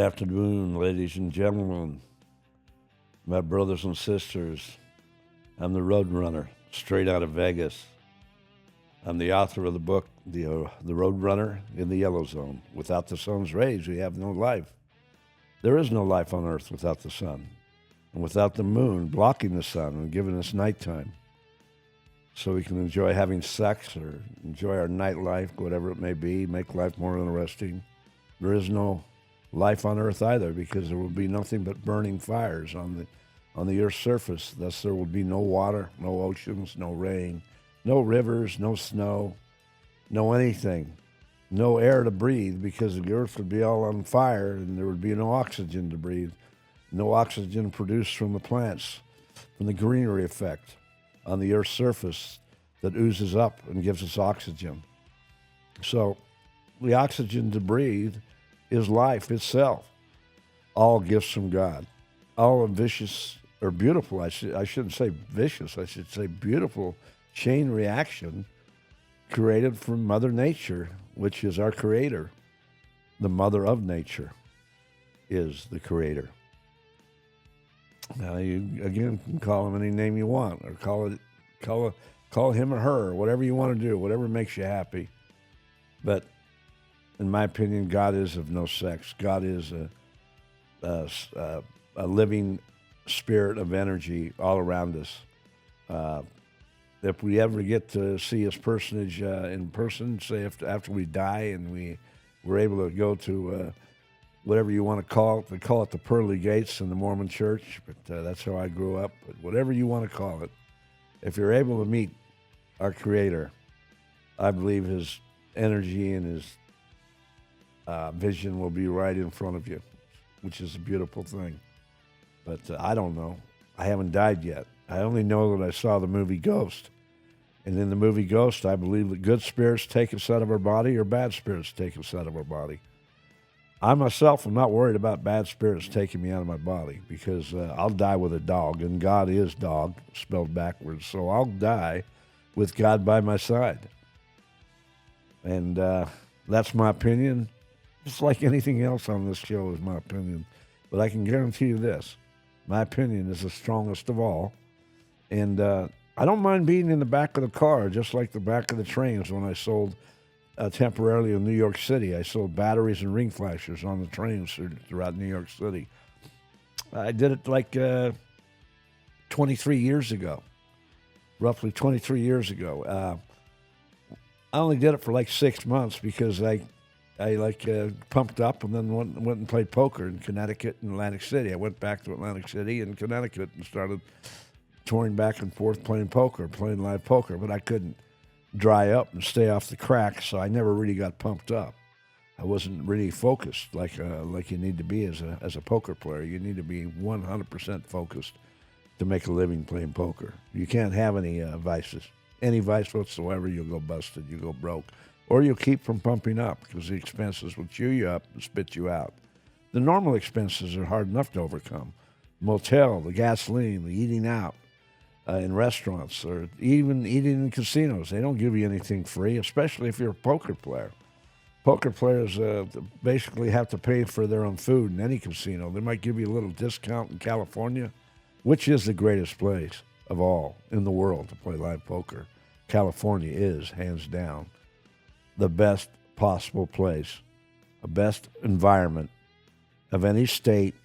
afternoon, ladies and gentlemen, my brothers and sisters. I'm the Roadrunner, straight out of Vegas. I'm the author of the book, The Roadrunner in the Yellow Zone. Without the sun's rays, we have no life. There is no life on Earth without the sun, and without the moon blocking the sun and giving us nighttime, so we can enjoy having sex or enjoy our nightlife, whatever it may be, make life more interesting. There is no life on Earth either, because there will be nothing but burning fires on the Earth's surface. Thus, there will be no water, no oceans, no rain, no rivers, no snow, no anything, no air to breathe, because the Earth would be all on fire and there would be no oxygen to breathe, no oxygen produced from the plants, from the greenery effect on the Earth's surface that oozes up and gives us oxygen. So the oxygen to breathe is life itself. All gifts from God. All vicious or beautiful, I shouldn't say vicious, I should say beautiful chain reaction created from Mother Nature, which is our creator. The mother of nature is the creator. Now, you, again, can call him any name you want, or call him or her, or whatever you want to do, whatever makes you happy. But in my opinion, God is of no sex. God is a living spirit of energy all around us. If we ever get to see his personage in person, say after we die and we're able to go to whatever you want to call it. They call it the pearly gates in the Mormon church, but that's how I grew up. But whatever you want to call it, if you're able to meet our Creator, I believe his energy and his vision will be right in front of you, which is a beautiful thing. But I don't know. I haven't died yet. I only know that I saw the movie Ghost. And in the movie Ghost, I believe that good spirits take us out of our body or bad spirits take us out of our body. I myself am not worried about bad spirits taking me out of my body, because I'll die with a dog, and God is dog, spelled backwards. So I'll die with God by my side. And that's my opinion. Just like anything else on this show is my opinion. But I can guarantee you this. My opinion is the strongest of all. And I don't mind being in the back of the car, just like the back of the trains when I sold temporarily in New York City. I sold batteries and ring flashers on the trains throughout New York City. I did it like 23 years ago, roughly 23 years ago. I only did it for like 6 months because I pumped up and then went and played poker in Connecticut and Atlantic City. I went back to Atlantic City and Connecticut and started touring back and forth playing poker, playing live poker, but I couldn't dry up and stay off the crack, so I never really got pumped up. I wasn't really focused like you need to be as a poker player. You need to be 100% focused to make a living playing poker. You can't have any vices. Any vice whatsoever, you'll go busted, you'll go broke. Or you'll keep from pumping up because the expenses will chew you up and spit you out. The normal expenses are hard enough to overcome. Motel, the gasoline, the eating out in restaurants, or even eating in casinos. They don't give you anything free, especially if you're a poker player. Poker players basically have to pay for their own food in any casino. They might give you a little discount in California, which is the greatest place of all in the world to play live poker. California is, hands down, the best possible place, the best environment of any state.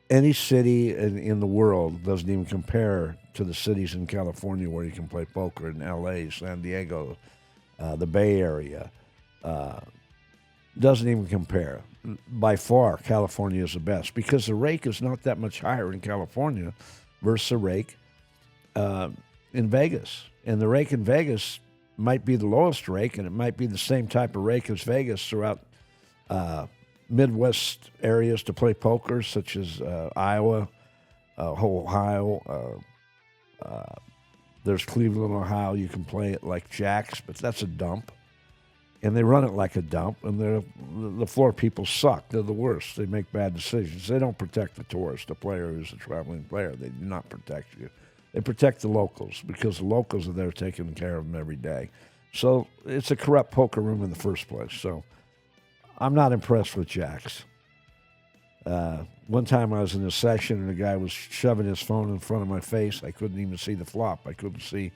Any city in the world doesn't even compare to the cities in California where you can play poker, in L.A., San Diego, the Bay Area. Doesn't even compare. By far, California is the best because the rake is not that much higher in California versus the rake in Vegas. And the rake in Vegas might be the lowest rake, and it might be the same type of rake as Vegas throughout Midwest areas to play poker, such as Iowa, Ohio. There's Cleveland, Ohio. You can play it like Jack's, but that's a dump. And they run it like a dump, and the floor people suck. They're the worst. They make bad decisions. They don't protect the tourist, the player who's a traveling player. They do not protect you. They protect the locals because the locals are there taking care of them every day. So it's a corrupt poker room in the first place. So I'm not impressed with Jack's. One time I was in a session and a guy was shoving his phone in front of my face. I couldn't even see the flop. I couldn't see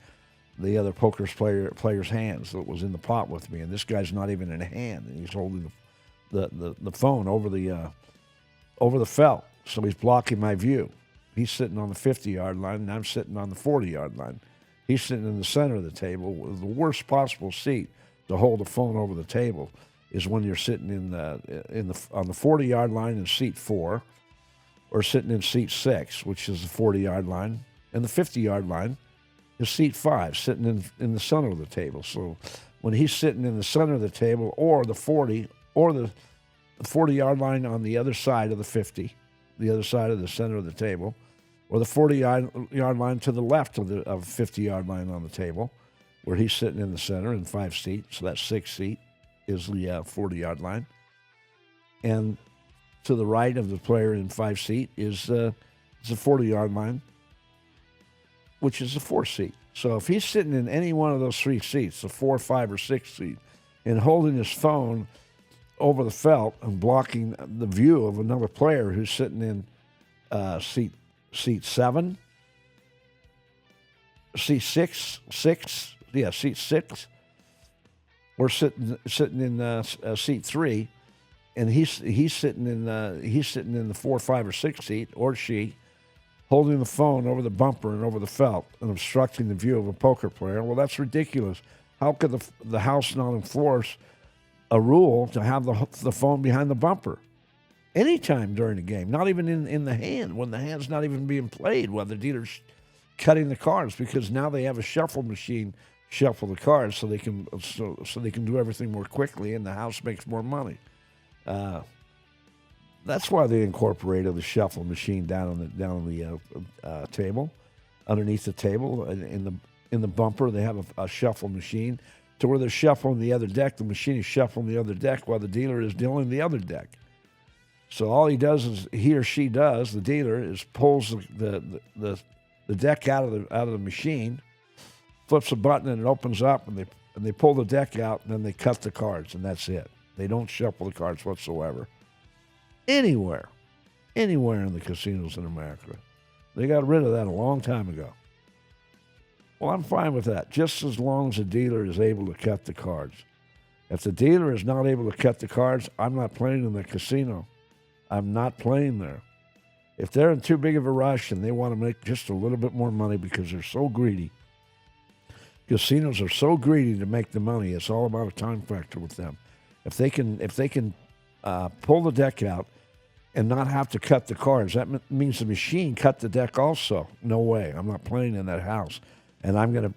the other player's hands that was in the pot with me. And this guy's not even in a hand, and he's holding the phone over the felt. So he's blocking my view. He's sitting on the 50-yard line, and I'm sitting on the 40-yard line. He's sitting in the center of the table with the worst possible seat to hold the phone over the table is when you're sitting on the 40-yard line in seat 4, or sitting in seat 6, which is the 40-yard line, and the 50-yard line is seat 5, sitting in the center of the table. So when he's sitting in the center of the table, or the 40, or the 40-yard line on the other side of the 50, the other side of the center of the table, or the 40-yard line to the left of the 50-yard line on the table, where he's sitting in the center in 5 seats, so that's 6 seat is the 40-yard line. And to the right of the player in 5 seat is the 40-yard line, which is the 4 seat. So if he's sitting in any one of those 3 seats, the 4, 5, or 6 seat, and holding his phone over the felt and blocking the view of another player who's sitting in seat 7, seat 6, seat 6, or sitting in seat 3, and he's sitting in the 4, 5, or 6 seat, or she, holding the phone over the bumper and over the felt and obstructing the view of a poker player. Well, that's ridiculous. How could the House not enforce a rule to have the phone behind the bumper anytime during the game? Not even in the hand, when the hand's not even being played, while the dealer's cutting the cards, because now they have a shuffle machine shuffle the cards so they can do everything more quickly, and the house makes more money. That's why they incorporated the shuffle machine down on the table, underneath the table, in the bumper. They have a shuffle machine to where they're shuffling the other deck. The machine is shuffling the other deck while the dealer is dealing the other deck. So all he or she does, the dealer, is pulls the deck out of the machine, flips a button, and it opens up, and they pull the deck out, and then they cut the cards, and that's it. They don't shuffle the cards whatsoever. Anywhere in the casinos in America. They got rid of that a long time ago. Well, I'm fine with that, just as long as the dealer is able to cut the cards. If the dealer is not able to cut the cards, I'm not playing in the casino. I'm not playing there. If they're in too big of a rush and they want to make just a little bit more money because they're so greedy, casinos are so greedy to make the money, it's all about a time factor with them. If they can pull the deck out and not have to cut the cards, that means the machine cut the deck also. No way. I'm not playing in that house, and I'm gonna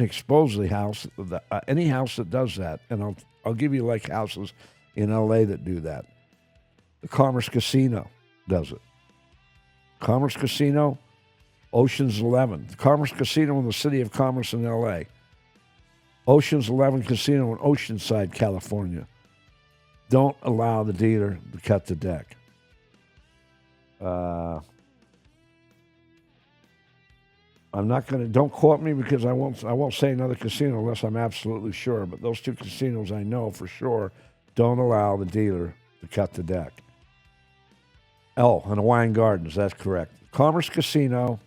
expose the house, any house that does that, and I'll give you like houses in L.A. that do that. The Commerce Casino does it. Commerce Casino, Ocean's 11. The Commerce Casino in the city of Commerce in L.A. Ocean's 11 Casino in Oceanside, California. Don't allow the dealer to cut the deck. I'm not going to. Don't quote me, because I won't say another casino unless I'm absolutely sure. But those 2 casinos I know for sure don't allow the dealer to cut the deck. Oh, and Hawaiian Gardens. That's correct. Commerce Casino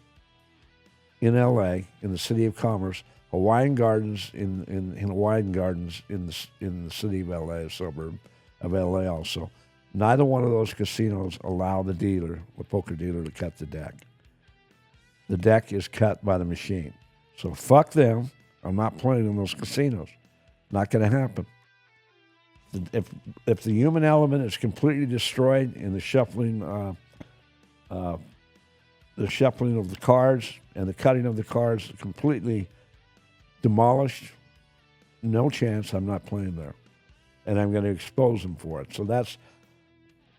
in L.A. in the city of Commerce. Hawaiian Gardens in Hawaiian Gardens in the city of L.A., a suburb of L.A. also. Neither one of those casinos allow the poker dealer, to cut the deck. The deck is cut by the machine. So fuck them. I'm not playing in those casinos. Not going to happen. If the human element is completely destroyed in the shuffling of the cards and the cutting of the cards completely demolished, no chance. I'm not playing there, and I'm going to expose them for it. So that's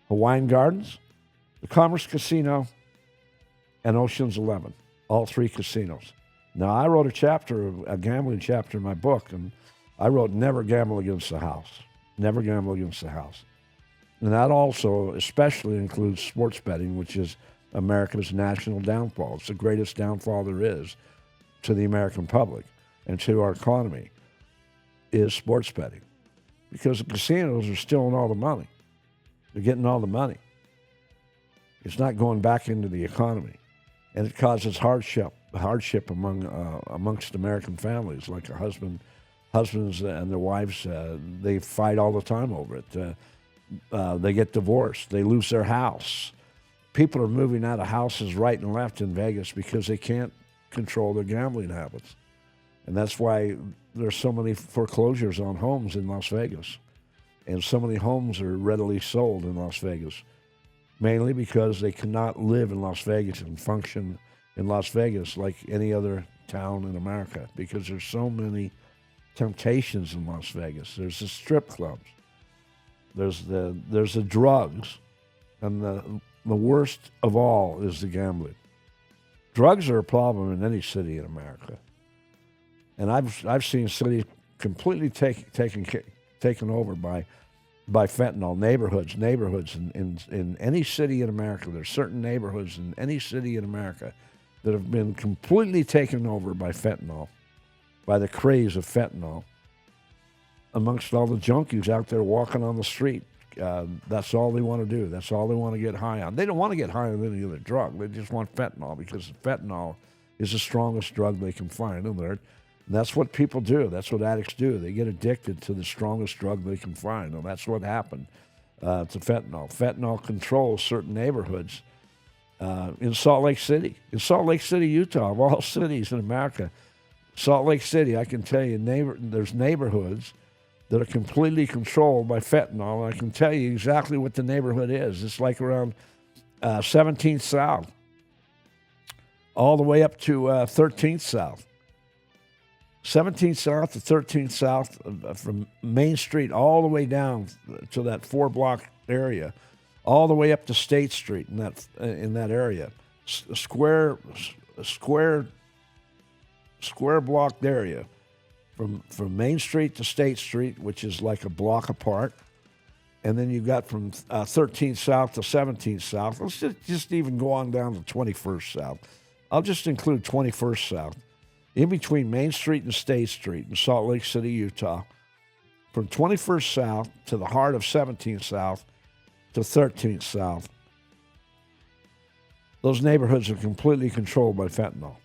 Hawaiian Gardens, the Commerce Casino, and Ocean's 11, all 3 casinos. Now, I wrote a gambling chapter in my book, and I wrote never gamble against the house. Never gamble against the house. And that also especially includes sports betting, which is America's national downfall. It's the greatest downfall there is to the American public and to our economy, is sports betting. Because the casinos are stealing all the money. They're getting all the money. It's not going back into the economy, and it causes hardship amongst American families. Like husbands and their wives, they fight all the time over it. They get divorced. They lose their house. People are moving out of houses right and left in Vegas because they can't control their gambling habits. And that's why there's so many foreclosures on homes in Las Vegas. And so many homes are readily sold in Las Vegas, mainly because they cannot live in Las Vegas and function in Las Vegas like any other town in America, because there's so many temptations in Las Vegas. There's the strip clubs. There's the drugs. And the worst of all is the gambling. Drugs are a problem in any city in America. And I've seen cities completely taken over by fentanyl. Neighborhoods in any city in America. There's certain neighborhoods in any city in America that have been completely taken over by fentanyl, by the craze of fentanyl, amongst all the junkies out there walking on the street. That's all they want to do. That's all they want to get high on. They don't want to get high on any other drug. They just want fentanyl, because fentanyl is the strongest drug they can find. And that's what people do. That's what addicts do. They get addicted to the strongest drug they can find. And that's what happened to fentanyl. Fentanyl controls certain neighborhoods in Salt Lake City. In Salt Lake City, Utah, of all cities in America, Salt Lake City, I can tell you, there's neighborhoods that are completely controlled by fentanyl. I can tell you exactly what the neighborhood is. It's like around 17th South, all the way up to 13th South. 17th South to 13th South, from Main Street all the way down to that 4-block area, all the way up to State Street in that area. Square blocked area. From Main Street to State Street, which is like a block apart. And then you've got from 13th South to 17th South. Let's just even go on down to 21st South. I'll just include 21st South. In between Main Street and State Street in Salt Lake City, Utah, from 21st South to the heart of 17th South to 13th South, those neighborhoods are completely controlled by fentanyl.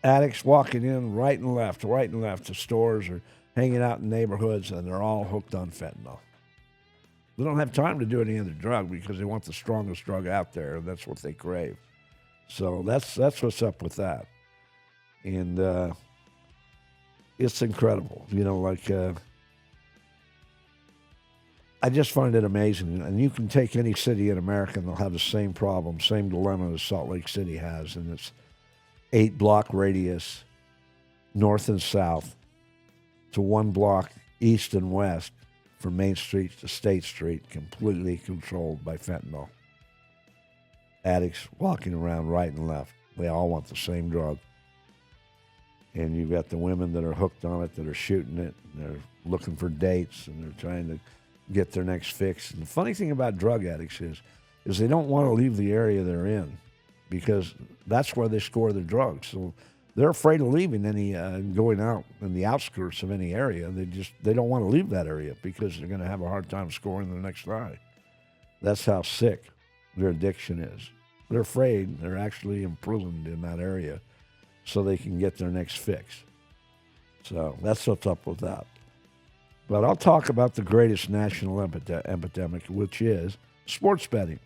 Addicts walking in right and left to stores or hanging out in neighborhoods, and they're all hooked on fentanyl. They don't have time to do any other drug because they want the strongest drug out there, and that's what they crave. So that's what's up with that. And it's incredible. I just find it amazing. And you can take any city in America and they'll have the same problem, same dilemma as Salt Lake City has, and it's 8-block radius, north and south, to 1 block east and west from Main Street to State Street, completely controlled by fentanyl. Addicts walking around right and left. They all want the same drug. And you've got the women that are hooked on it, that are shooting it, and they're looking for dates, and they're trying to get their next fix. And the funny thing about drug addicts is they don't want to leave the area they're in, because that's where they score their drugs. So they're afraid of leaving going out in the outskirts of any area. They don't want to leave that area because they're going to have a hard time scoring the next high. That's how sick their addiction is. They're afraid they're actually imprisoned in that area so they can get their next fix. So that's what's up with that. But I'll talk about the greatest national epidemic, which is sports betting.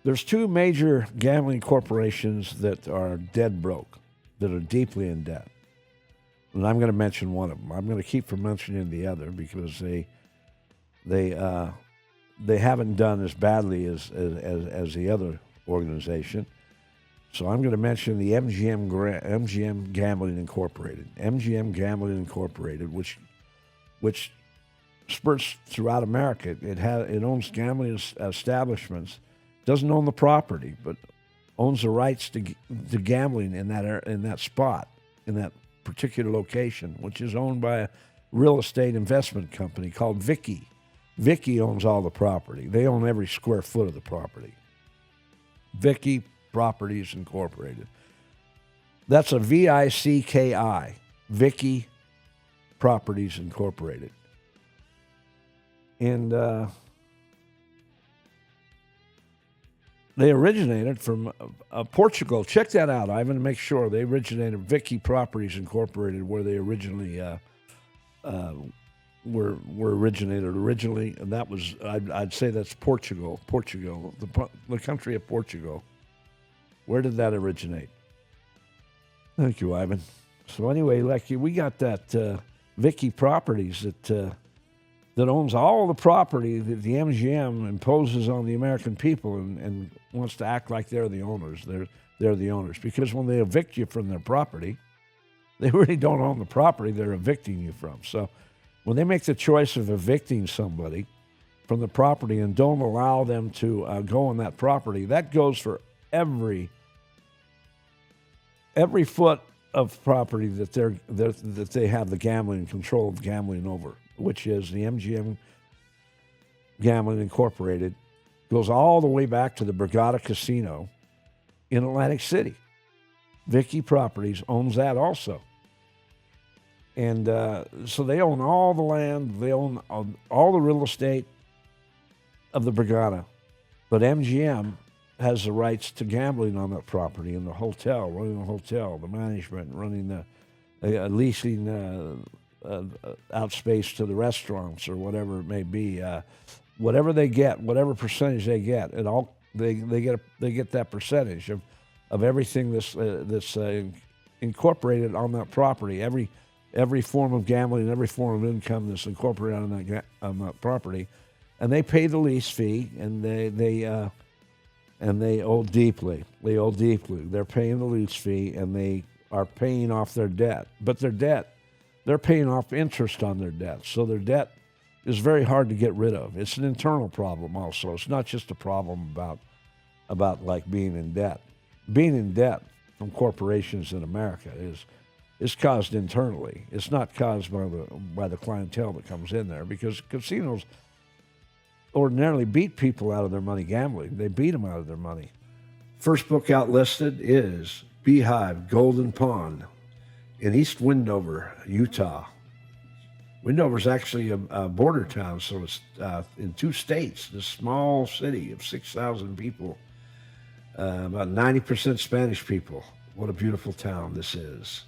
There's 2 major gambling corporations that are dead broke, that are deeply in debt. And I'm going to mention one of them. I'm going to keep from mentioning the other because they haven't done as badly as the other organization. So I'm going to mention the MGM Gambling Incorporated. MGM Gambling Incorporated, which spurts throughout America. It owns gambling establishments. Doesn't own the property, but owns the rights to gambling in that spot, in that particular location, which is owned by a real estate investment company called Vicky. Vicky owns all the property. They own every square foot of the property. Vicky Properties Incorporated. That's a VICKI. Vicky Properties Incorporated. And they originated from Portugal. Check that out, Ivan, to make sure. They originated Vicky Properties Incorporated, where they originally were originated originally, and that was I'd say that's Portugal, the country of Portugal. Where did that originate? Thank you, Ivan. So anyway, like we got that Vicky Properties that owns all the property that the MGM imposes on the American people and wants to act like they're the owners. They're the owners because when they evict you from their property, they really don't own the property they're evicting you from. So when they make the choice of evicting somebody from the property and don't allow them to go on that property, that goes for every foot of property that they have the gambling control of gambling over, which is the MGM Gambling Incorporated, goes all the way back to the Borgata Casino in Atlantic City. Vicky Properties owns that also. And so they own all the land, they own all the real estate of the Borgata. But MGM has the rights to gambling on that property and the hotel, running the hotel, the management, running the leasing out space to the restaurants or whatever it may be. Whatever they get, whatever percentage they get, it all they get that percentage of everything that's incorporated on that property. Every form of gambling, every form of income that's incorporated on that property, and they pay the lease fee, and they owe deeply. They owe deeply. They're paying the lease fee, and they are paying off their debt. But their debt, they're paying off interest on their debt. So their debt is very hard to get rid of. It's an internal problem also. It's not just a problem about like being in debt. Being in debt from corporations in America is caused internally. It's not caused by the clientele that comes in there, because casinos ordinarily beat people out of their money gambling. They beat them out of their money. First book out listed is Beehive Golden Pond in East Windover, Utah. Windover's actually a border town, so it's in 2 states. This small city of 6,000 people, about 90% Spanish people. What a beautiful town this is.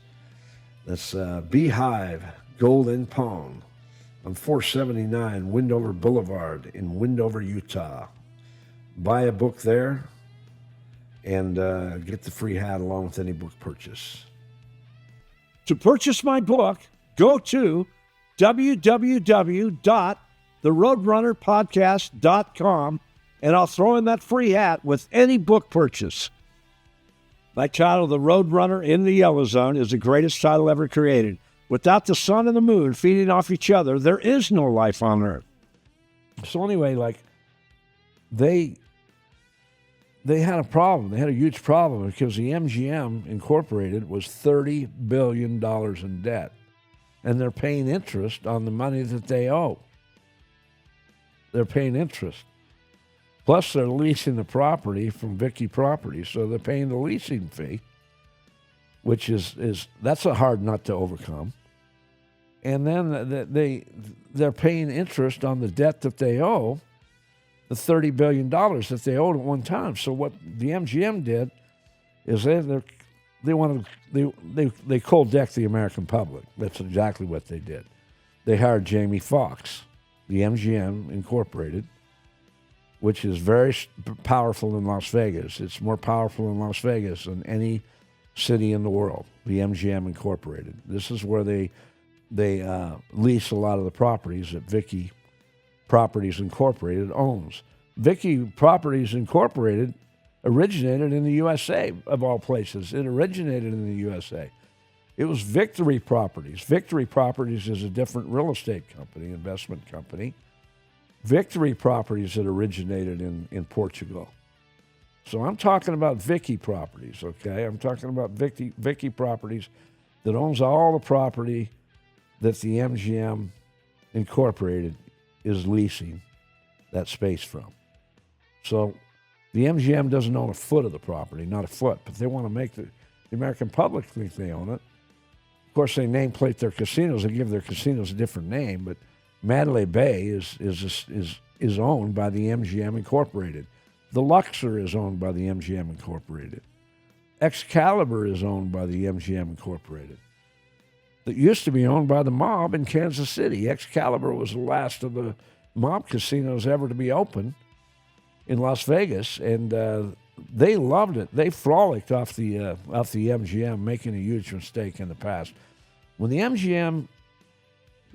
That's Beehive Golden Pond on 479 Windover Boulevard in Windover, Utah. Buy a book there and get the free hat along with any book purchase. To purchase my book, go to www.theroadrunnerpodcast.com, and I'll throw in that free hat with any book purchase. My title, The Roadrunner in the Yellow Zone, is the greatest title ever created. Without the sun and the moon feeding off each other, there is no life on Earth. So anyway, like, they had a problem. They had a huge problem because the MGM Incorporated was $30 billion in debt. And they're paying interest on the money that they owe. They're paying interest. Plus, they're leasing the property from Vicky Properties, so they're paying the leasing fee, which is that's a hard nut to overcome. And then they're paying interest on the debt that they owe, the $30 billion that they owed at one time. So what the MGM did is they cold decked the American public. That's exactly what they did. They hired Jamie Foxx, the MGM Incorporated, which is very powerful in Las Vegas. It's more powerful in Las Vegas than any city in the world, the MGM Incorporated. This is where they lease a lot of the properties that Vicky Properties Incorporated owns. Vicky Properties Incorporated originated in the USA, of all places. It originated in the USA. It was Victory Properties. Victory Properties is a different real estate company, investment company. Victory Properties that originated in Portugal. So I'm talking about Vicky Properties, okay? I'm talking about Vicky Properties that owns all the property that the MGM Incorporated is leasing that space from. So the MGM doesn't own a foot of the property, not a foot, but they want to make the American public think they own it. Of course, they nameplate their casinos. They give their casinos a different name, but Mandalay Bay is owned by the MGM Incorporated. The Luxor is owned by the MGM Incorporated. Excalibur is owned by the MGM Incorporated. It used to be owned by the mob in Kansas City. Excalibur was the last of the mob casinos ever to be open in Las Vegas, and they loved it. They frolicked off the MGM, making a huge mistake in the past. When the MGM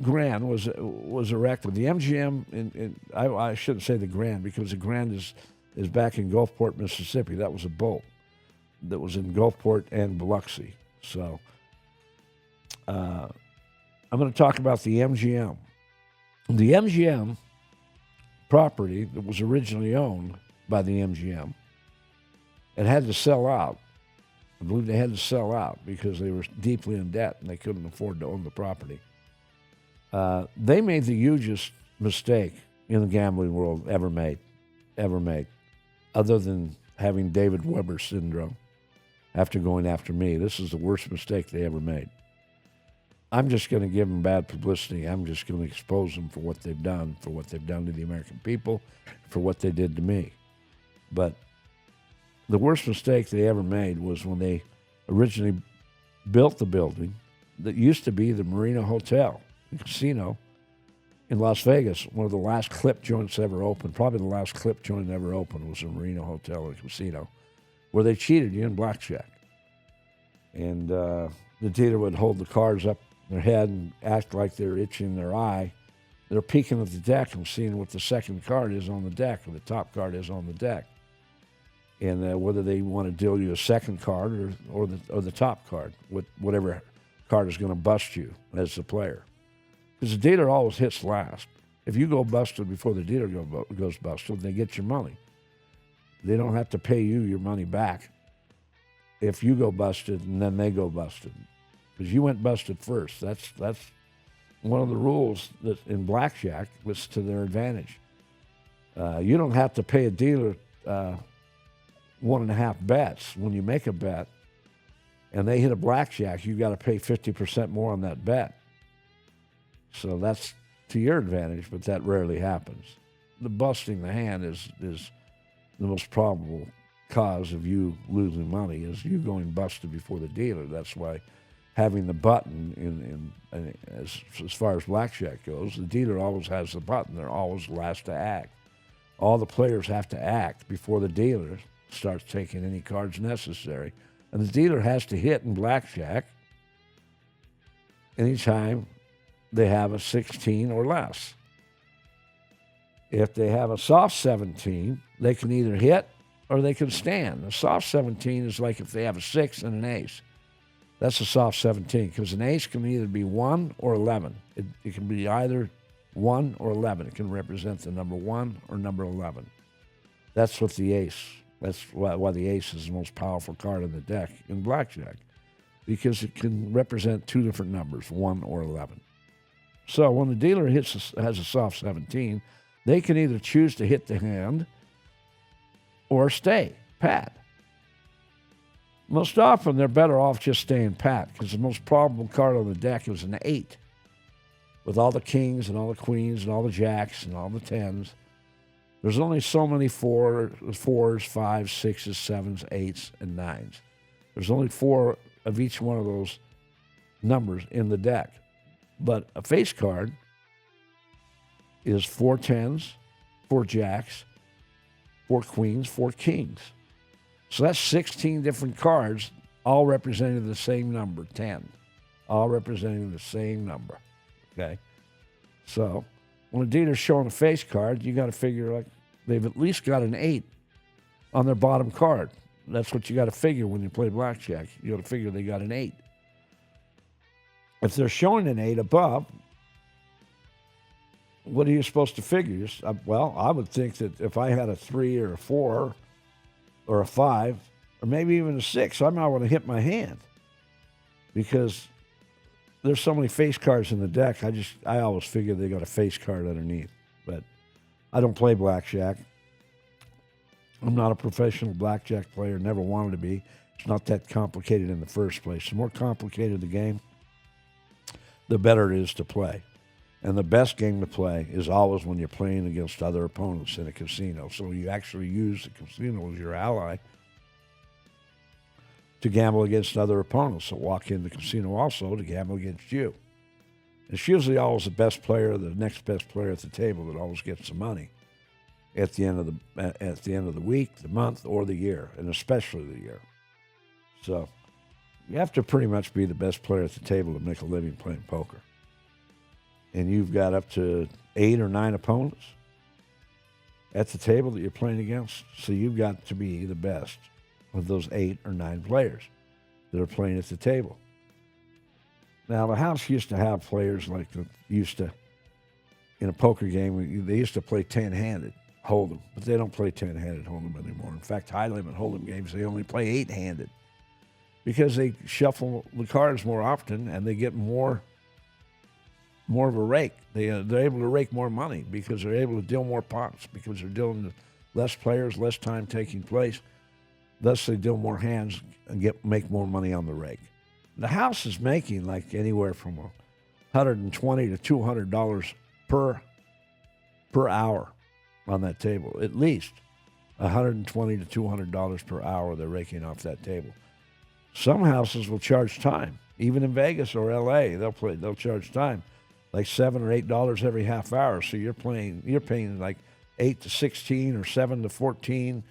Grand was erected, the MGM, I shouldn't say the Grand, because the Grand is back in Gulfport, Mississippi. That was a boat that was in Gulfport and Biloxi. So I'm going to talk about the MGM. The MGM property that was originally owned by the MGM, it had to sell out. I believe they had to sell out because they were deeply in debt and they couldn't afford to own the property. They made the hugest mistake in the gambling world ever made, other than having David Weber syndrome after going after me. This is the worst mistake they ever made. I'm just going to give them bad publicity. I'm just going to expose them for what they've done to the American people, for what they did to me. But the worst mistake they ever made was when they originally built the building that used to be the Marina Hotel and Casino in Las Vegas, one of the last clip joints ever opened. Probably the last clip joint ever opened was the Marina Hotel and Casino, where they cheated you in blackjack. And the dealer would hold the cards up their head and act like they're itching their eye. They're peeking at the deck and seeing what the second card is on the deck or the top card is on the deck. And whether they want to deal you a second card or the top card, with whatever card is going to bust you as the player. Because the dealer always hits last. If you go busted before the dealer goes busted, they get your money. They don't have to pay you your money back if you go busted and then they go busted. Because you went busted first. That's one of the rules that in blackjack was to their advantage. You don't have to pay a dealer 1.5 bets. When you make a bet and they hit a blackjack, you got to pay 50% more on that bet. So that's to your advantage, but that rarely happens. The busting the hand is the most probable cause of you losing money, is you going busted before the dealer. That's why having the button as far as blackjack goes, the dealer always has the button. They're always last to act. All the players have to act before the dealer starts taking any cards necessary. And the dealer has to hit in blackjack anytime they have a 16 or less. If they have a soft 17, they can either hit or they can stand. A soft 17 is like if they have a 6 and an ace. That's a soft 17, because an ace can either be 1 or 11. It can be either 1 or 11. It can represent the number 1 or number 11. That's what the ace, that's why the ace is the most powerful card in the deck in blackjack, because it can represent two different numbers, 1 or 11. So when the dealer has a soft 17, they can either choose to hit the hand or stay pat. Most often, they're better off just staying pat, because the most probable card on the deck is an 8, with all the kings and all the queens and all the jacks and all the 10s. There's only so many 4s, 5s, 6s, 7s, 8s, and 9s. There's only 4 of each one of those numbers in the deck. But a face card is 4 10s, 4 jacks, 4 queens, 4 kings. So that's 16 different cards, all representing the same number, 10. All representing the same number, okay? So when a dealer's showing a face card, you got to figure like they've at least got an 8 on their bottom card. That's what you got to figure when you play blackjack. You got to figure they got an 8. If they're showing an 8 above, what are you supposed to figure? Well, I would think that if I had a 3 or a 4 or a 5 or maybe even a 6, I might want to hit my hand, because there's so many face cards in the deck. I always figure they got a face card underneath. But I don't play blackjack. I'm not a professional blackjack player, never wanted to be. It's not that complicated in the first place. The more complicated the game, the better it is to play. And the best game to play is always when you're playing against other opponents in a casino. So you actually use the casino as your ally to gamble against other opponents that walk in the casino also to gamble against you. It's usually always the best player, the next best player at the table that always gets the money at the end of the week, the month, or the year, and especially the year. So you have to pretty much be the best player at the table to make a living playing poker. And you've got up to 8 or 9 opponents at the table that you're playing against. So you've got to be the best of those 8 or 9 players that are playing at the table. Now, the house used to have players like in a poker game, they used to play 10-handed hold'em, but they don't play 10-handed hold'em anymore. In fact, high-limit hold'em games, they only play 8-handed because they shuffle the cards more often and they get more of a rake. They're able to rake more money because they're able to deal more pots because they're dealing with less players, less time taking place. Thus, they deal more hands and make more money on the rake. The house is making like anywhere from $120 to $200 per hour on that table. At least $120 to $200 per hour they're raking off that table. Some houses will charge time. Even in Vegas or LA, they'll charge time, like $7 or $8 every half hour. So you're paying like $8 to $16 or $7 to $14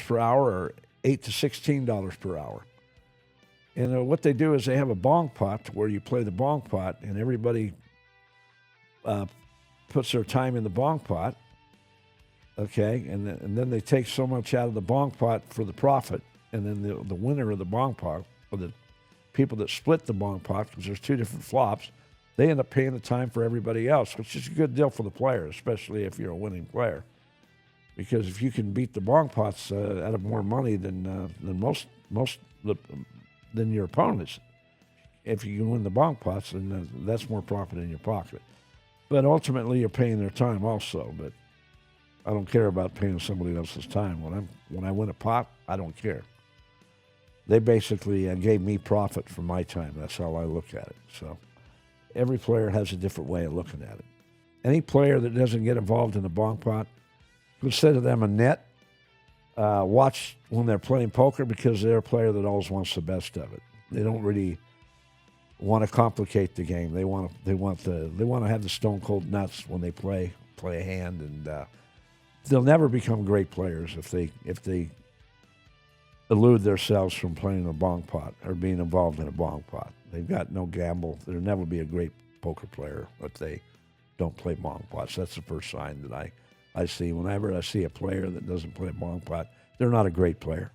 per hour, or $8 to $16 per hour. And what they do is they have a bong pot where you play the bong pot, and everybody puts their time in the bong pot, okay? And then they take so much out of the bong pot for the profit, and then the winner of the bong pot, or the people that split the bong pot, because there's 2 different flops, they end up paying the time for everybody else, which is a good deal for the player, especially if you're a winning player. Because if you can beat the bong pots out of more money than your opponents, if you can win the bong pots, then that's more profit in your pocket. But ultimately, you're paying their time also. But I don't care about paying somebody else's time. When I win a pot, I don't care. They basically gave me profit for my time. That's how I look at it. So every player has a different way of looking at it. Any player that doesn't get involved in the bong pot, consider them a net. Watch when they're playing poker, because they're a player that always wants the best of it. They don't really want to complicate the game. They want to have the stone cold nuts when they play a hand, and they'll never become great players if they elude themselves from playing a bong pot or being involved in a bong pot. They've got no gamble. They'll never be a great poker player if they don't play bong pots. That's the first sign that I see. Whenever I see a player that doesn't play a bong pot, they're not a great player.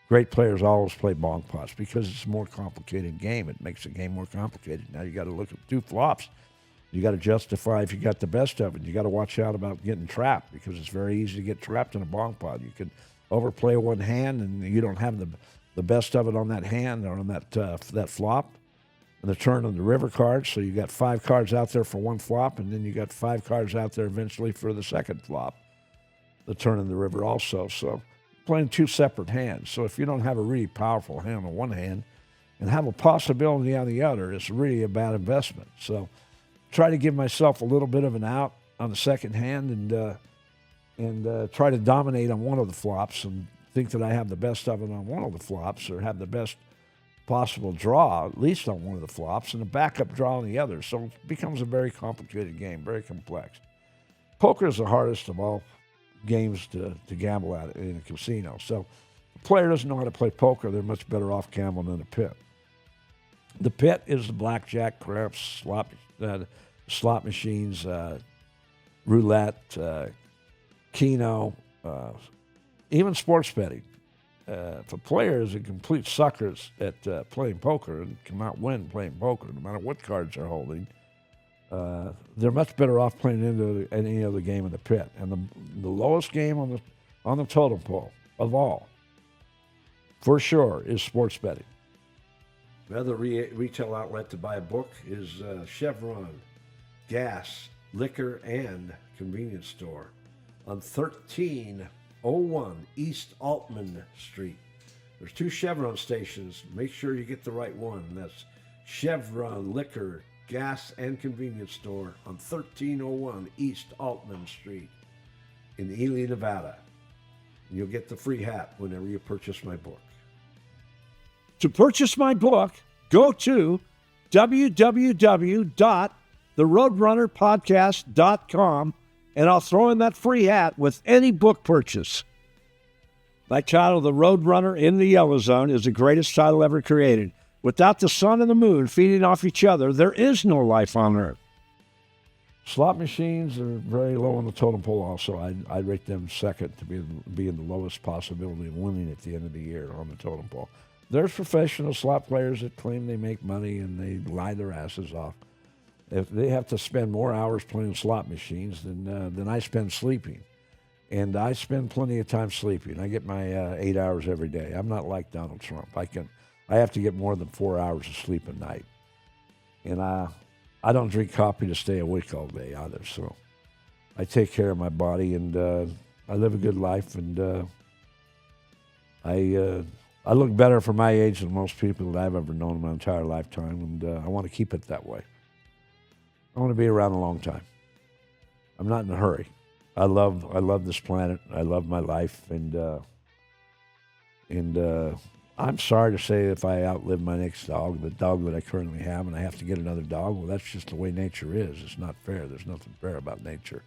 Great players always play bong pots because it's a more complicated game. It makes the game more complicated. Now you got to look at 2 flops. You got to justify if you got the best of it. You got to watch out about getting trapped, because it's very easy to get trapped in a bong pot. You could overplay one hand and you don't have the best of it on that hand or on that flop. And the turn on the river cards, so you got 5 cards out there for one flop, and then you got 5 cards out there eventually for the second flop. The turn in the river also. So playing 2 separate hands. So if you don't have a really powerful hand on one hand and have a possibility on the other, it's really a bad investment. So try to give myself a little bit of an out on the second hand and try to dominate on one of the flops and think that I have the best of it on one of the flops, or have the best possible draw, at least on one of the flops, and a backup draw on the other. So it becomes a very complicated game, very complex. Poker is the hardest of all games to gamble at in a casino. So if a player doesn't know how to play poker, they're much better off gambling in the pit. The pit is the blackjack, craps, slot machines, roulette, keno, even sports betting. If a player is a complete sucker at playing poker and cannot win playing poker, no matter what cards they're holding, they're much better off playing into any other game in the pit. And the lowest game on the totem pole of all, for sure, is sports betting. Another retail outlet to buy a book is Chevron Gas, Liquor, and Convenience Store on 1301 East Altman Street. There's 2 Chevron stations. Make sure you get the right one. That's Chevron Liquor gas and convenience store on 1301 East Altman Street in Ely, Nevada. You'll get the free hat whenever you purchase my book. To purchase my book, go to www.theroadrunnerpodcast.com, and I'll throw in that free hat with any book purchase. My title, The Roadrunner in the Yellow Zone, is the greatest title ever created. Without the sun and the moon feeding off each other, there is no life on Earth. Slot machines are very low on the totem pole also. I'd rate them second to be in the lowest possibility of winning at the end of the year on the totem pole. There's professional slot players that claim they make money and they lie their asses off. If they have to spend more hours playing slot machines than I spend sleeping. And I spend plenty of time sleeping. I get my 8 hours every day. I'm not like Donald Trump. I have to get more than 4 hours of sleep a night. And I don't drink coffee to stay awake all day either. So I take care of my body, and I live a good life, and I look better for my age than most people that I've ever known in my entire lifetime, and I want to keep it that way. I want to be around a long time. I'm not in a hurry. I love this planet. I love my life, and I'm sorry to say if I outlive my next dog, the dog that I currently have, and I have to get another dog, well, that's just the way nature is. It's not fair. There's nothing fair about nature.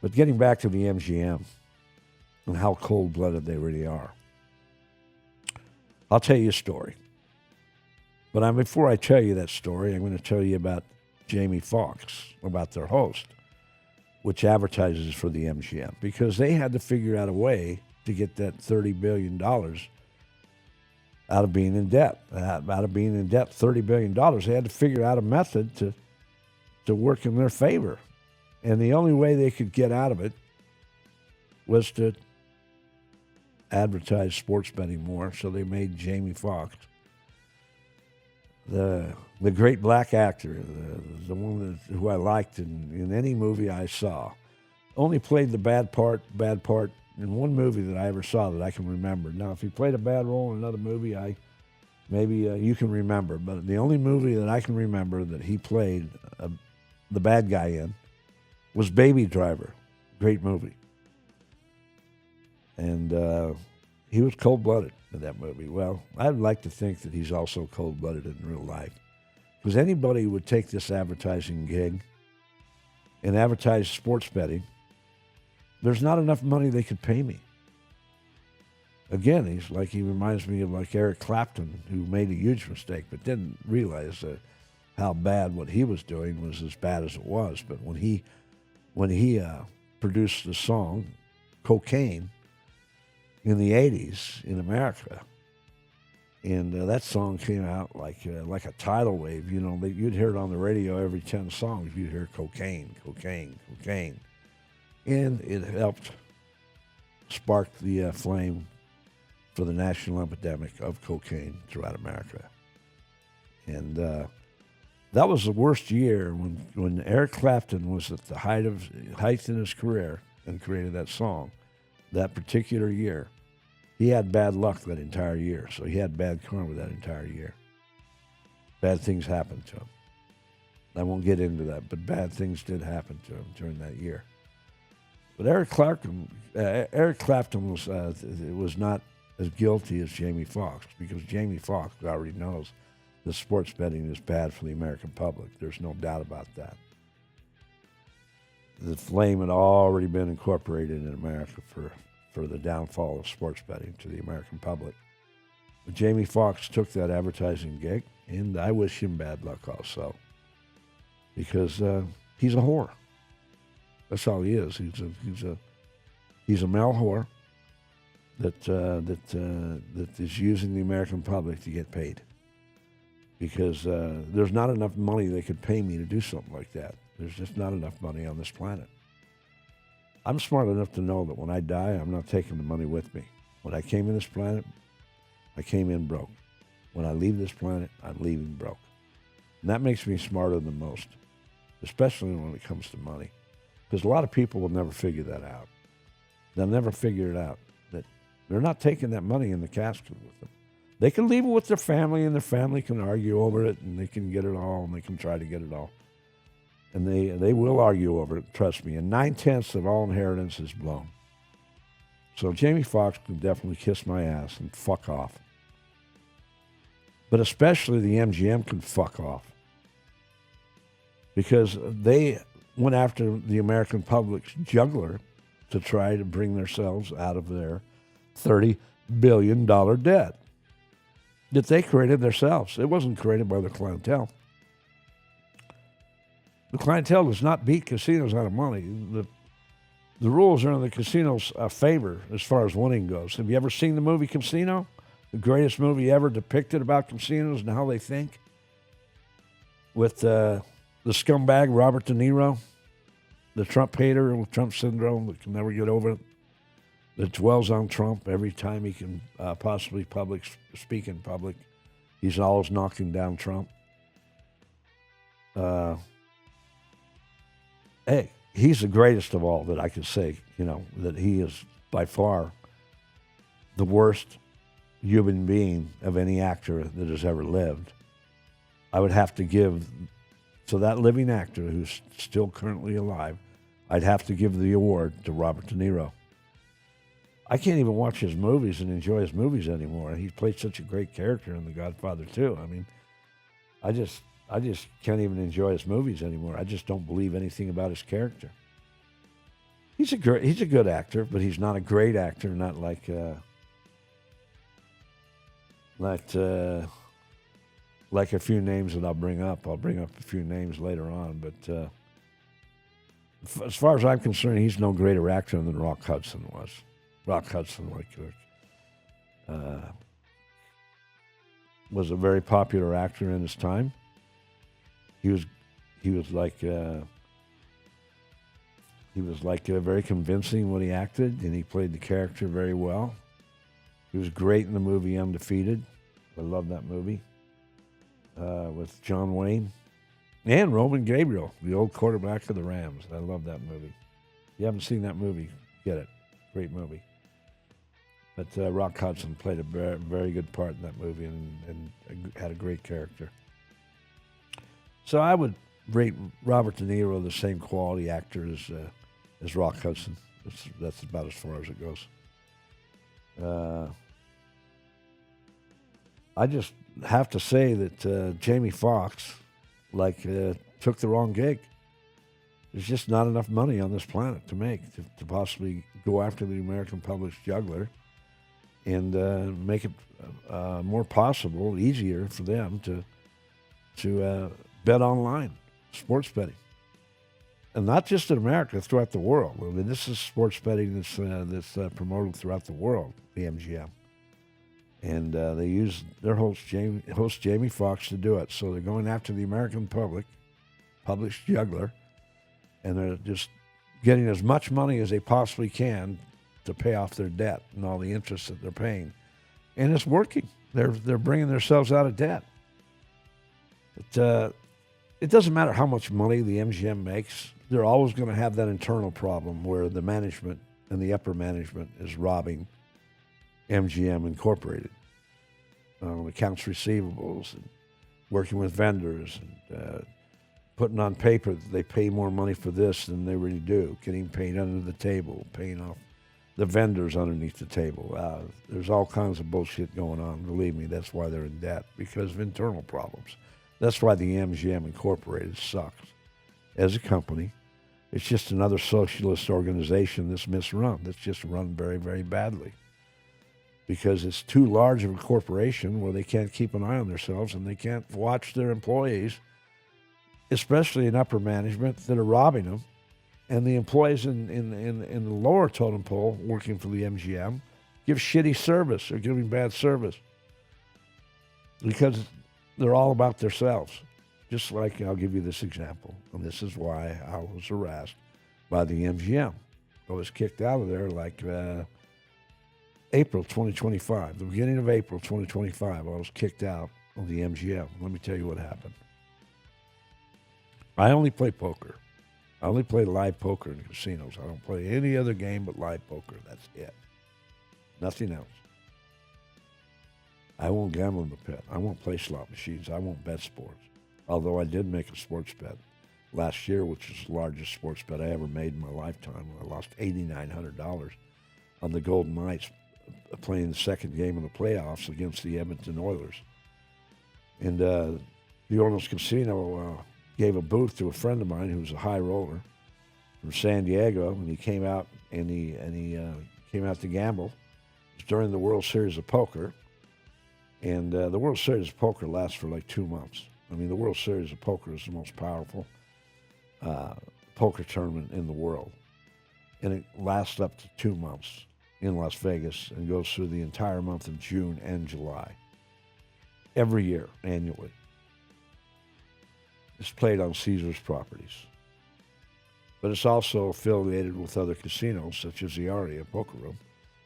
But getting back to the MGM and how cold-blooded they really are, I'll tell you a story. But before I tell you that story, I'm going to tell you about Jamie Foxx, about their host, which advertises for the MGM, because they had to figure out a way to get that $30 billion out of being in debt. Out of being in debt, $30 billion. They had to figure out a method to work in their favor. And the only way they could get out of it was to advertise sports betting more. So they made Jamie Foxx, the great black actor, the one who I liked in any movie I saw. Only played the bad part in one movie that I ever saw that I can remember. Now, if he played a bad role in another movie, maybe you can remember. But the only movie that I can remember that he played the bad guy in was Baby Driver. Great movie. And he was cold-blooded in that movie. Well, I'd like to think that he's also cold-blooded in real life. Because anybody would take this advertising gig and advertise sports betting, there's not enough money they could pay me. Again, he reminds me of like Eric Clapton, who made a huge mistake, but didn't realize how bad what he was doing was as bad as it was. But when he produced the song Cocaine in the 80s in America, and that song came out like a tidal wave. You know, you'd hear it on the radio every 10 songs. You'd hear cocaine, cocaine, cocaine. And it helped spark the flame for the national epidemic of cocaine throughout America. And that was the worst year when Eric Clapton was at the height in his career and created that song. That particular year, he had bad luck that entire year, so he had bad karma that entire year. Bad things happened to him. I won't get into that, but bad things did happen to him during that year. But Eric Clapton was not as guilty as Jamie Foxx, because Jamie Foxx already knows that sports betting is bad for the American public. There's no doubt about that. The flame had already been incorporated in America for the downfall of sports betting to the American public. But Jamie Foxx took that advertising gig, and I wish him bad luck also, because he's a whore. That's all he is. He's a male whore that is using the American public to get paid, because there's not enough money they could pay me to do something like that. There's just not enough money on this planet. I'm smart enough to know that when I die, I'm not taking the money with me. When I came in this planet, I came in broke. When I leave this planet, I'm leaving broke. And that makes me smarter than most, especially when it comes to money. Because a lot of people will never figure that out. They'll never figure it out, that they're not taking that money in the casket with them. They can leave it with their family, and their family can argue over it, and they can get it all, and they can try to get it all. And they will argue over it, trust me. And 9/10 of all inheritance is blown. So Jamie Foxx can definitely kiss my ass and fuck off. But especially the MGM can fuck off. Because they went after the American public's jugular to try to bring themselves out of their $30 billion debt that they created themselves. It wasn't created by the clientele. The clientele does not beat casinos out of money. The rules are in the casino's favor as far as winning goes. Have you ever seen the movie Casino? The greatest movie ever depicted about casinos and how they think? With the scumbag Robert De Niro, the Trump hater with Trump syndrome that can never get over it, that dwells on Trump every time he can possibly speak in public. He's always knocking down Trump. Hey, he's the greatest of all that I could say, that he is by far the worst human being of any actor that has ever lived. I would have to give, to that living actor who's still currently alive, I'd have to give the award to Robert De Niro. I can't even watch his movies and enjoy his movies anymore. He played such a great character in The Godfather 2. I mean, I just can't even enjoy his movies anymore. I just don't believe anything about his character. He's a good actor, but he's not a great actor. Not like a few names that I'll bring up. I'll bring up a few names later on. But as far as I'm concerned, he's no greater actor than Rock Hudson was. Rock Hudson, was a very popular actor in his time. He was very convincing when he acted, and he played the character very well. He was great in the movie Undefeated. I love that movie with John Wayne and Roman Gabriel, the old quarterback of the Rams. I love that movie. If you haven't seen that movie, get it. Great movie. But Rock Hudson played a very, very good part in that movie and had a great character. So I would rate Robert De Niro the same quality actor as Rock Hudson. That's about as far as it goes. I just have to say that Jamie Foxx, took the wrong gig. There's just not enough money on this planet to make to possibly go after the American public's jugular and make it more possible, easier for them to bet online, sports betting. And not just in America, throughout the world. I mean, this is sports betting that's promoted throughout the world, the MGM. And they use their host Jamie Foxx to do it. So they're going after the American public's jugular, and they're just getting as much money as they possibly can to pay off their debt and all the interest that they're paying. And it's working. They're bringing themselves out of debt. It doesn't matter how much money the MGM makes. They're always going to have that internal problem where the management and the upper management is robbing MGM Incorporated. Accounts receivables and working with vendors and putting on paper that they pay more money for this than they really do, getting paid under the table, paying off the vendors underneath the table. There's all kinds of bullshit going on. Believe me, that's why they're in debt, because of internal problems. That's why the MGM Incorporated sucks as a company. It's just another socialist organization that's misrun, that's just run very, very badly. Because it's too large of a corporation where they can't keep an eye on themselves and they can't watch their employees, especially in upper management, that are robbing them. And the employees in the lower totem pole working for the MGM give shitty service or giving bad service because they're all about themselves. Just like, I'll give you this example, and this is why I was harassed by the MGM. I was kicked out of there April 2025, the beginning of April 2025, I was kicked out of the MGM. Let me tell you what happened. I only play poker. I only play live poker in casinos. I don't play any other game but live poker. That's it. Nothing else. I won't gamble in the pit. I won't play slot machines. I won't bet sports. Although I did make a sports bet last year, which is the largest sports bet I ever made in my lifetime. I lost $8,900 on the Golden Knights playing the second game of the playoffs against the Edmonton Oilers. And the Ornos Casino gave a booth to a friend of mine who's a high roller from San Diego, and he came out and he came out to gamble. It was during the World Series of Poker, and the World Series of Poker lasts for like 2 months. I mean, the World Series of Poker is the most powerful poker tournament in the world, and it lasts up to 2 months in Las Vegas and goes through the entire month of June and July. Every year, annually. It's played on Caesars properties. But it's also affiliated with other casinos, such as the Aria Poker Room,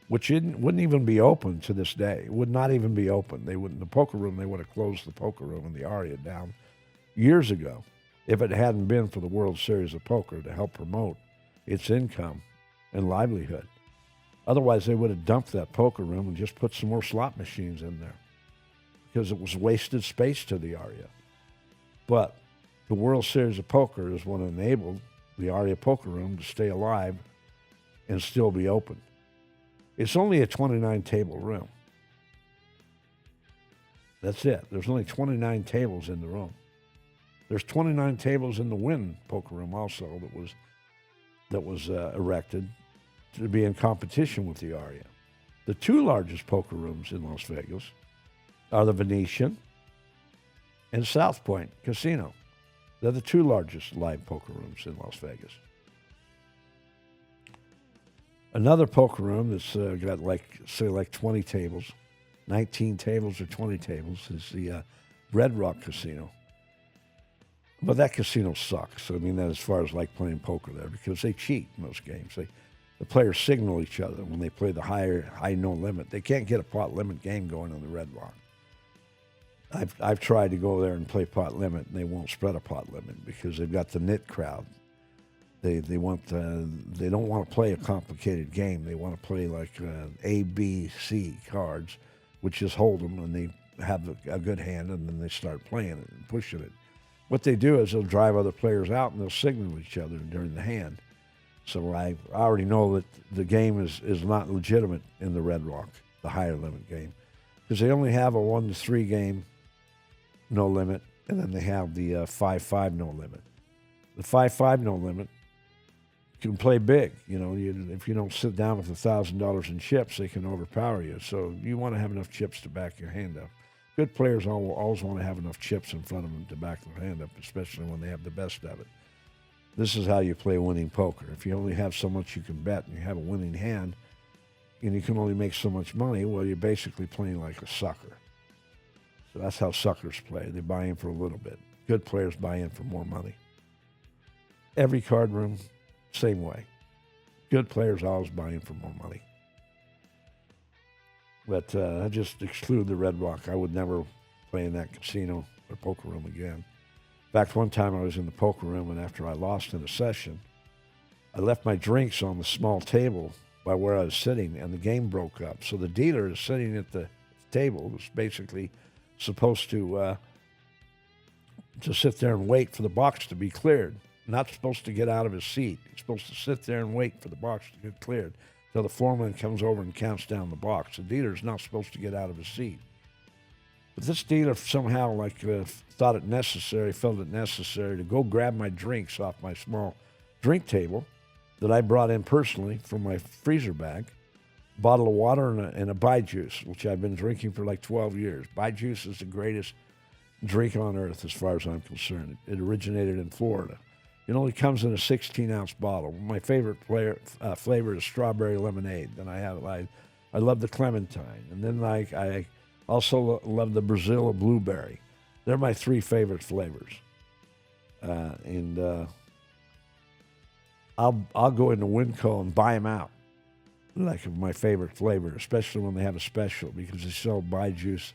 which wouldn't even be open to this day. It would not even be open. They wouldn't. The poker room, they would have closed the poker room and the Aria down years ago if it hadn't been for the World Series of Poker to help promote its income and livelihood. Otherwise, they would have dumped that poker room and just put some more slot machines in there because it was wasted space to the Aria. But the World Series of Poker is what enabled the Aria Poker Room to stay alive and still be open. It's only a 29-table room. That's it. There's only 29 tables in the room. There's 29 tables in the Wynn Poker Room also that was erected to be in competition with the Aria. The two largest poker rooms in Las Vegas are the Venetian and South Point Casino. They're the two largest live poker rooms in Las Vegas. Another poker room that's got like 20 tables, 19 tables or 20 tables is the Red Rock Casino. But that casino sucks. I mean, that as far as like playing poker there, because they cheat in those games. The players signal each other when they play the high no limit. They can't get a pot limit game going on the Red Rock. I've tried to go there and play pot limit, and they won't spread a pot limit because they've got the nit crowd. They don't want to play a complicated game. They want to play like A, B, C cards, which is hold 'em, and they have a good hand, and then they start playing it and pushing it. What they do is they'll drive other players out, and they'll signal each other during the hand. So I already know that the game is not legitimate in the Red Rock, the higher limit game, because they only have a 1 to 3 game no limit, and then they have the 5-5 no limit. The 5-5 no limit can play big. You know, if you don't sit down with $1,000 in chips, they can overpower you. So you want to have enough chips to back your hand up. Good players always want to have enough chips in front of them to back their hand up, especially when they have the best of it. This is how you play winning poker. If you only have so much you can bet and you have a winning hand and you can only make so much money, well, you're basically playing like a sucker. So that's how suckers play. They buy in for a little bit. Good players buy in for more money. Every card room, same way. Good players always buy in for more money. But I just exclude the Red Rock. I would never play in that casino or poker room again. In fact, one time I was in the poker room, and after I lost in a session, I left my drinks on the small table by where I was sitting, and the game broke up. So the dealer is sitting at the table, was basically supposed to sit there and wait for the box to be cleared. Not supposed to get out of his seat. He's supposed to sit there and wait for the box to get cleared until the foreman comes over and counts down the box. The dealer's not supposed to get out of his seat. But this dealer somehow felt it necessary to go grab my drinks off my small drink table that I brought in personally from my freezer bag, bottle of water and a Bai juice, which I've been drinking for like 12 years. Bai juice is the greatest drink on earth as far as I'm concerned. It originated in Florida. It only comes in a 16-ounce bottle. My favorite flavor is strawberry lemonade. Then I love the clementine. And then I also love the Brazil blueberry. They're my 3 favorite flavors. I'll go into Winco and buy them out, like my favorite flavor, especially when they have a special, because they sell Bai juice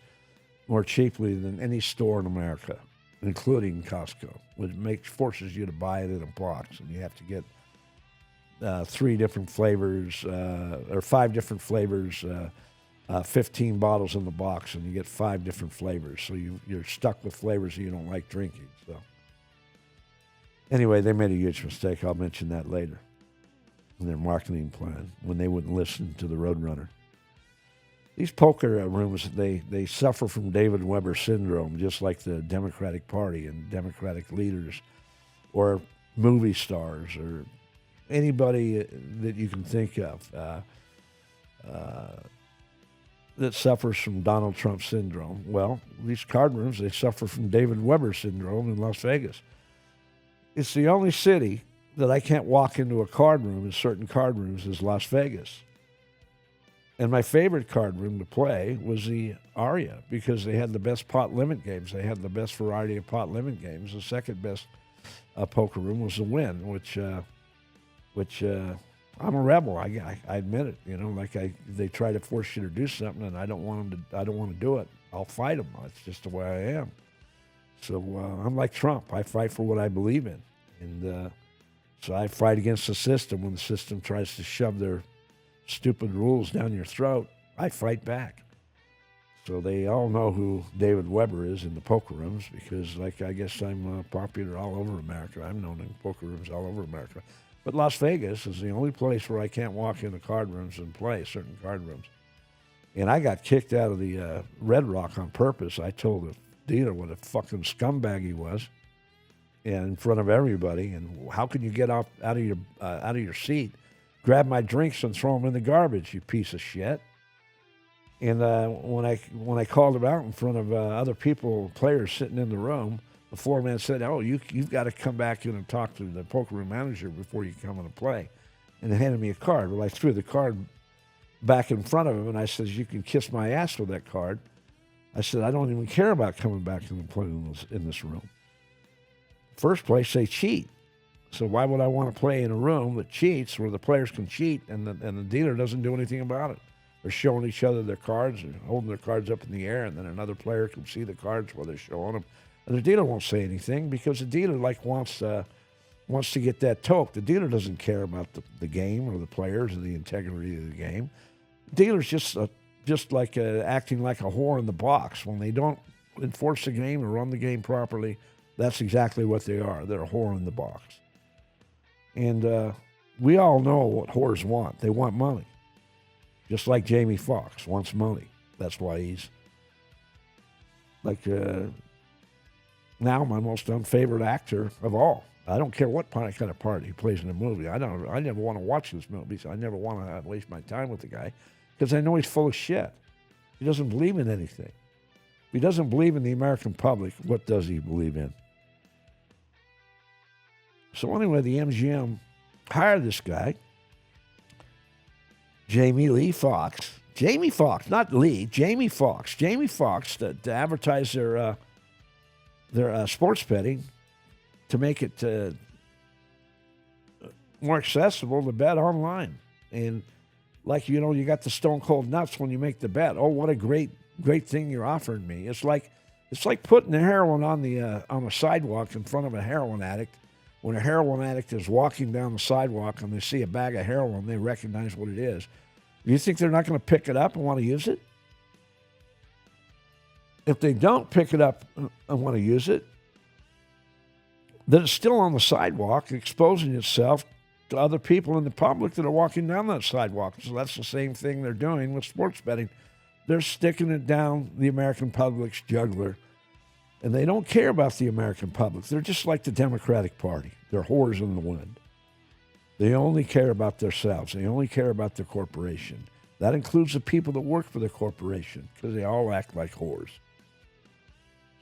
more cheaply than any store in America, including Costco, which forces you to buy it in a box, and you have to get 3 different flavors or 5 different flavors 15 bottles in the box, and you get 5 different flavors. So you're stuck with flavors that you don't like drinking. So anyway, they made a huge mistake. I'll mention that later in their marketing plan when they wouldn't listen to the Roadrunner. These poker rooms, they suffer from David Weber syndrome, just like the Democratic Party and Democratic leaders or movie stars or anybody that you can think of that suffers from Donald Trump syndrome. Well, these card rooms, they suffer from David Weber syndrome in Las Vegas. It's the only city that I can't walk into a card room in certain card rooms is Las Vegas. And my favorite card room to play was the Aria because they had the best pot limit games. They had the best variety of pot limit games. The second best poker room was the Wynn, which I'm a rebel. I admit it. You know, they try to force you to do something, and I don't want to do it. I'll fight them. That's just the way I am. So I'm like Trump. I fight for what I believe in, and so I fight against the system when the system tries to shove their stupid rules down your throat. I fight back. So they all know who David Weber is in the poker rooms because, I guess I'm popular all over America. I'm known in poker rooms all over America. But Las Vegas is the only place where I can't walk into card rooms and play certain card rooms. And I got kicked out of the Red Rock on purpose. I told the dealer what a fucking scumbag he was, and in front of everybody. And how can you get out of your seat, grab my drinks and throw them in the garbage, you piece of shit? And when I called him out in front of other people, players sitting in the room, the floor man said, "Oh, you've got to come back in and talk to the poker room manager before you come in and play." And they handed me a card. Well, I threw the card back in front of him, and I said, "You can kiss my ass with that card." I said, "I don't even care about coming back in and playing in this room. First place, they cheat. So why would I want to play in a room that cheats, where the players can cheat and the dealer doesn't do anything about it? They're showing each other their cards, or holding their cards up in the air, and then another player can see the cards while they're showing them. And the dealer won't say anything because the dealer wants to get that toke. The dealer doesn't care about the game or the players or the integrity of the game. The dealer's just like acting like a whore in the box. When they don't enforce the game or run the game properly, that's exactly what they are. They're a whore in the box. And we all know what whores want. They want money. Just like Jamie Foxx wants money. That's why he's now my most unfavored actor of all. I don't care what kind of part he plays in a movie. I never want to watch this movie. So I never want to waste my time with the guy because I know he's full of shit. He doesn't believe in anything. If he doesn't believe in the American public, what does he believe in? So anyway, the MGM hired this guy, Jamie Foxx, not Lee, Jamie Foxx, to advertise their sports betting, to make it more accessible to bet online. And you got the stone cold nuts when you make the bet. Oh, what a great thing you're offering me. It's like putting the heroin on the sidewalk in front of a heroin addict. When a heroin addict is walking down the sidewalk and they see a bag of heroin, they recognize what it is. Do you think they're not going to pick it up and want to use it? If they don't pick it up and want to use it, then it's still on the sidewalk, exposing itself to other people in the public that are walking down that sidewalk. So that's the same thing they're doing with sports betting. They're sticking it down the American public's jugular, and they don't care about the American public. They're just like the Democratic Party. They're whores in the wind. They only care about themselves. They only care about their corporation. That includes the people that work for the corporation because they all act like whores.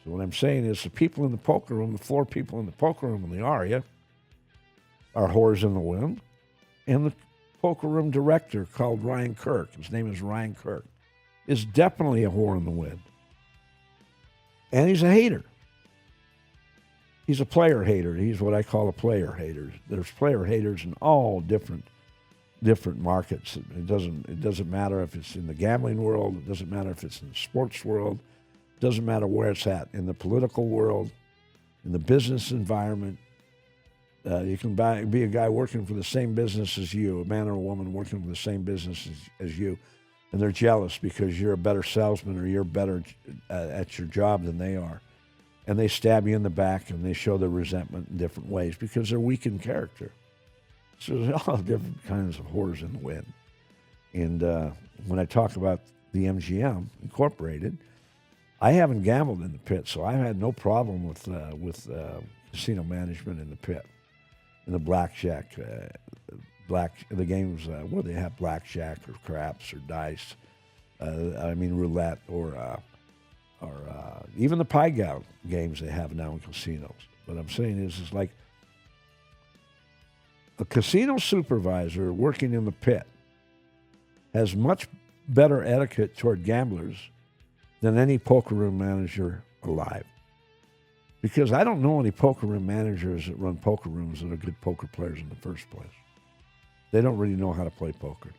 So what I'm saying is the people in the poker room, the 4 people in the poker room in the Aria are whores in the wind. And the poker room director called Ryan Kirk, his name is Ryan Kirk, is definitely a whore in the wind. And he's a hater. He's a player hater. He's what I call a player hater. There's player haters in all different markets. It doesn't matter if it's in the gambling world. It doesn't matter if it's in the sports world. It doesn't matter where it's at. In the political world, in the business environment, you can be a guy working for the same business as you, a man or a woman working for the same business as you, and they're jealous because you're a better salesman or you're better at your job than they are. And they stab you in the back and they show their resentment in different ways because they're weak in character. So there's all different kinds of whores in the wind. And when I talk about the MGM Incorporated, I haven't gambled in the pit, so I've had no problem with casino management in the pit, in the blackjack, the games where they have blackjack or craps or dice. Roulette or even the pie gown games they have now in casinos. What I'm saying is like a casino supervisor working in the pit has much better etiquette toward gamblers than any poker room manager alive. Because I don't know any poker room managers that run poker rooms that are good poker players in the first place. They don't really know how to play poker.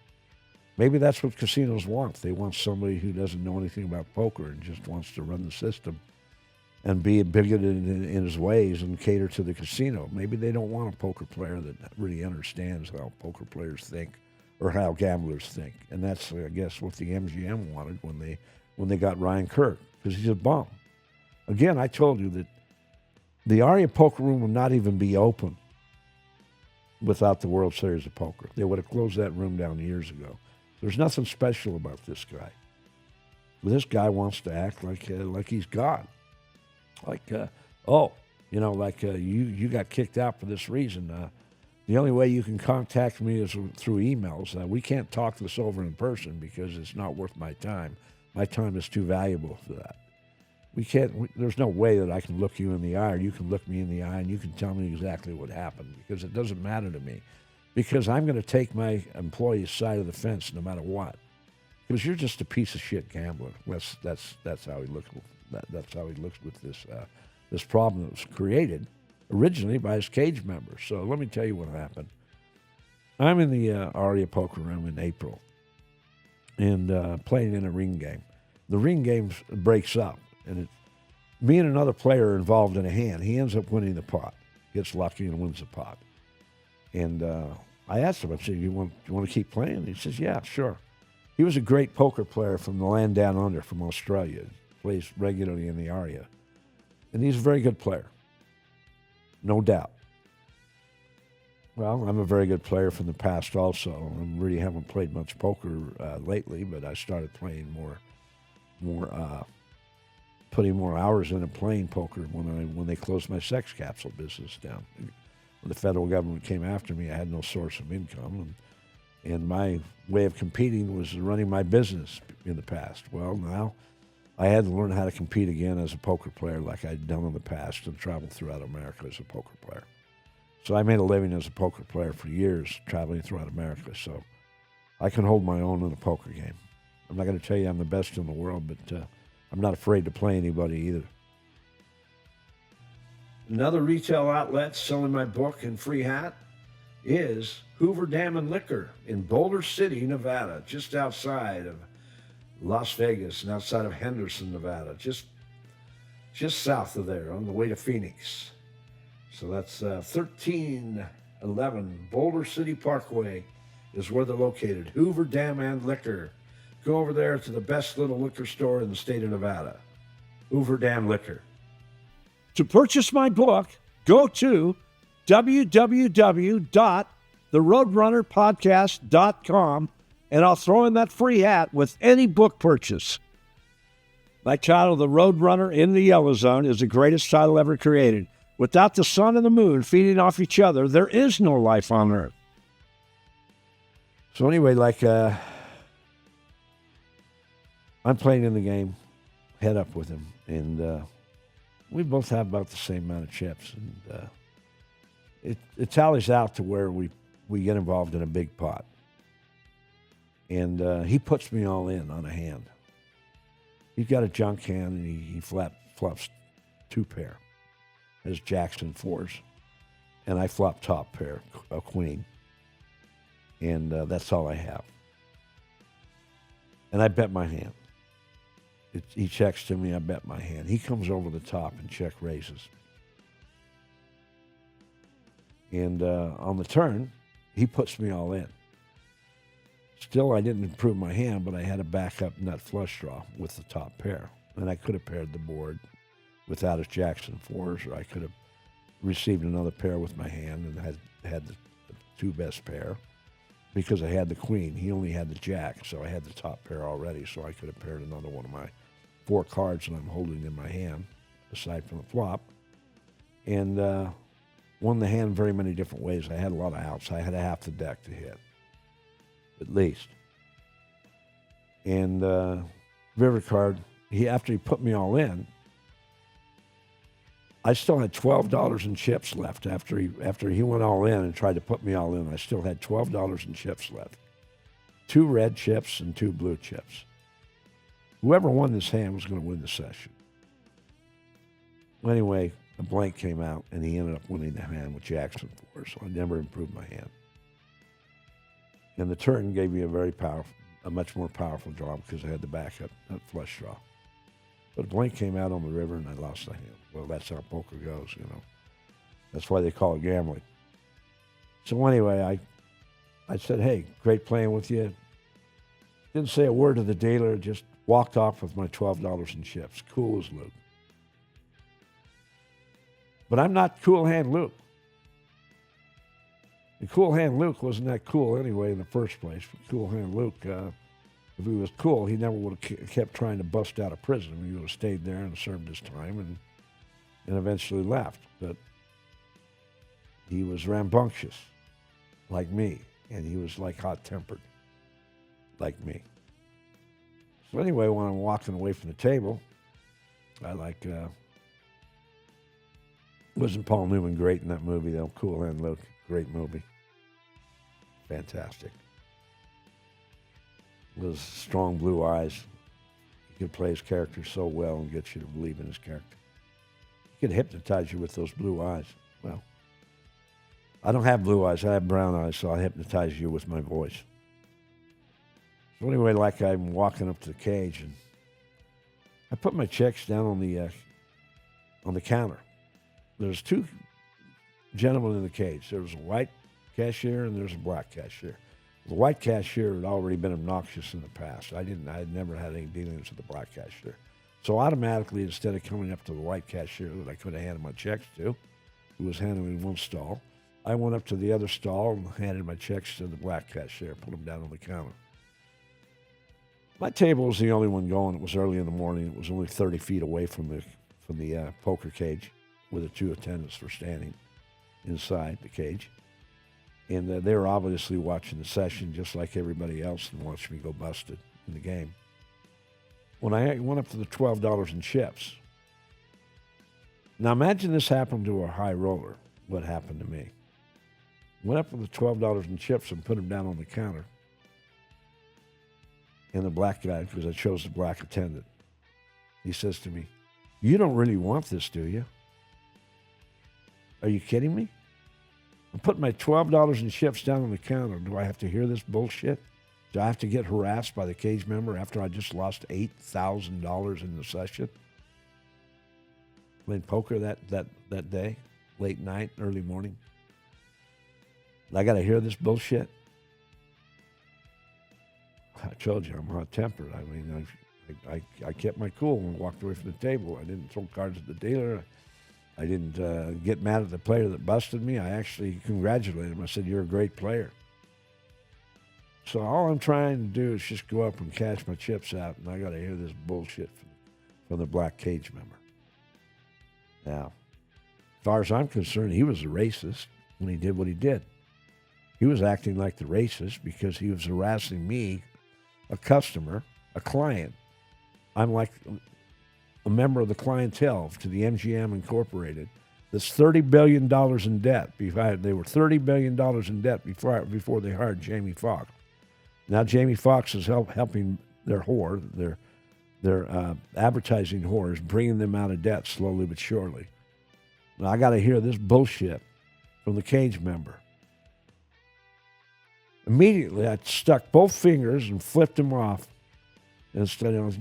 Maybe that's what casinos want. They want somebody who doesn't know anything about poker and just wants to run the system and be bigoted in his ways and cater to the casino. Maybe they don't want a poker player that really understands how poker players think or how gamblers think. And that's, I guess, what the MGM wanted when they got Ryan Kirk, because he's a bum. Again, I told you that the Aria Poker Room would not even be open without the World Series of Poker. They would have closed that room down years ago. There's nothing special about this guy. But this guy wants to act like he's God. You got kicked out for this reason. The only way you can contact me is through emails. We can't talk this over in person because it's not worth my time. My time is too valuable for that. There's no way that I can look you in the eye or you can look me in the eye and you can tell me exactly what happened because it doesn't matter to me. Because I'm going to take my employee's side of the fence no matter what. Because you're just a piece of shit gambler. That's how he looks. That's how he looks with this problem that was created originally by his cage members. So let me tell you what happened. I'm in the Aria Poker Room in April and playing in a ring game. The ring game breaks up, and me and another player are involved in a hand. He ends up winning the pot, gets lucky and wins the pot. And I asked him, I said, you want to keep playing? He says, yeah, sure. He was a great poker player from the land down under, from Australia. Plays regularly in the Aria. And he's a very good player. No doubt. Well, I'm a very good player from the past also. I really haven't played much poker lately, but I started playing putting more hours into playing poker when they closed my sex capsule business down. When the federal government came after me, I had no source of income, and my way of competing was running my business in the past. Well, now I had to learn how to compete again as a poker player like I'd done in the past and traveled throughout America as a poker player. So I made a living as a poker player for years, traveling throughout America, so I can hold my own in a poker game. I'm not going to tell you I'm the best in the world, but I'm not afraid to play anybody either. Another retail outlet selling my book and free hat is Hoover Dam and Liquor in Boulder City, Nevada, just outside of Las Vegas and outside of Henderson, Nevada, just south of there on the way to Phoenix. So that's 1311 Boulder City Parkway is where they're located. Hoover Dam and Liquor. Go over there to the best little liquor store in the state of Nevada. Hoover Dam Liquor. To purchase my book, go to www.theroadrunnerpodcast.com, and I'll throw in that free hat with any book purchase. My title, The Roadrunner in the Yellow Zone, is the greatest title ever created. Without the sun and the moon feeding off each other, there is no life on Earth. So anyway, I'm playing in the game, head up with him, and we both have about the same amount of chips, and it tallies out to where we get involved in a big pot. And he puts me all in on a hand. He's got a junk hand, and he flops two pair, has jacks and fours, and I flop top pair, a queen, and that's all I have. And I bet my hand. He checks to me, I bet my hand. He comes over the top and check raises. And on the turn, he puts me all in. Still, I didn't improve my hand, but I had a backup nut flush draw with the top pair. And I could have paired the board without his jacks and fours, or I could have received another pair with my hand and had the two best pair because I had the queen. He only had the jack, so I had the top pair already, so I could have paired another one of my 4 cards that I'm holding in my hand, aside from the flop, and won the hand very many different ways. I had a lot of outs. I had half the deck to hit, at least. And river card, after he put me all in, I still had $12 in chips left after he went all in and tried to put me all in. I still had $12 in chips left. 2 red chips and 2 blue chips. Whoever won this hand was going to win the session. Anyway, a blank came out, and he ended up winning the hand with jacks and fours, so I never improved my hand. And the turn gave me a much more powerful draw because I had the backup, not flush draw. But a blank came out on the river, and I lost the hand. Well, that's how poker goes, you know. That's why they call it gambling. So anyway, I said, hey, great playing with you. Didn't say a word to the dealer, just walked off with my $12 in chips. Cool as Luke. But I'm not Cool Hand Luke. And Cool Hand Luke wasn't that cool anyway in the first place. But Cool Hand Luke, if he was cool, he never would have kept trying to bust out of prison. He would have stayed there and served his time and eventually left. But he was rambunctious, like me, and he was like hot-tempered, like me. So anyway, when I'm walking away from the table, I wasn't Paul Newman great in that movie, though? Cool Hand Luke, great movie. Fantastic. Those strong blue eyes. He could play his character so well and get you to believe in his character. He could hypnotize you with those blue eyes. Well, I don't have blue eyes. I have brown eyes, so I'll hypnotize you with my voice. So anyway, like I'm walking up to the cage, and I put my checks down on the counter. There's 2 gentlemen in the cage. There was a white cashier and there's a black cashier. The white cashier had already been obnoxious in the past. I had never had any dealings with the black cashier. So automatically, instead of coming up to the white cashier that I could have handed my checks to, who was handling one stall, I went up to the other stall and handed my checks to the black cashier, put them down on the counter. My table was the only one going. It was early in the morning. It was only 30 feet away from the poker cage, where the 2 attendants were standing inside the cage. And they were obviously watching the session just like everybody else and watched me go busted in the game. When I went up to the $12 in chips. Now imagine this happened to a high roller, what happened to me. Went up with the $12 in chips and put them down on the counter. And the black guy, because I chose the black attendant, he says to me, "You don't really want this, do you? Are you kidding me? I'm putting my $12 in chips down on the counter. Do I have to hear this bullshit? Do I have to get harassed by the cage member after I just lost $8,000 in the session? Playing poker that day, late night, early morning. I got to hear this bullshit?" I told you I'm hot-tempered. I mean, I kept my cool and walked away from the table. I didn't throw cards at the dealer. I didn't get mad at the player that busted me. I actually congratulated him. I said, "You're a great player." So all I'm trying to do is just go up and cash my chips out, and I got to hear this bullshit from the black cage member. Now, as far as I'm concerned, he was a racist when he did what he did. He was acting like the racist because he was harassing me, a customer, a client. I'm like a member of the clientele to the MGM Incorporated that's $30 billion in debt. They were $30 billion in debt before they hired Jamie Foxx. Now Jamie Foxx is helping their advertising whores, bringing them out of debt slowly but surely. Now I got to hear this bullshit from the cage member. Immediately, I stuck both fingers and flipped him off. Instead of,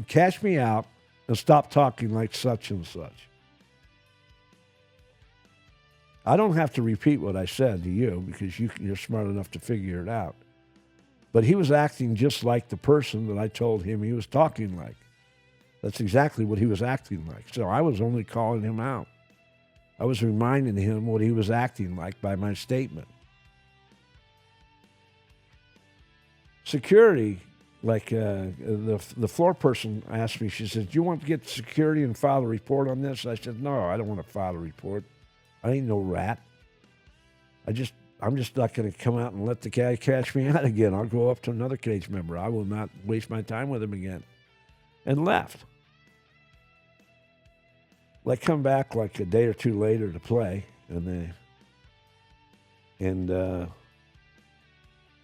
cash me out and stop talking like such and such. I don't have to repeat what I said to you because you're smart enough to figure it out. But he was acting just like the person that I told him he was talking like. That's exactly what he was acting like. So I was only calling him out. I was reminding him what he was acting like by my statement. Security, like the floor person asked me, she said, "Do you want to get security and file a report on this?" I said, "No, I don't want to file a report. I ain't no rat. I'm just not going to come out and let the guy catch me out again. I'll go up to another cage member. I will not waste my time with him again." And left. Well, I come back like a day or two later to play, and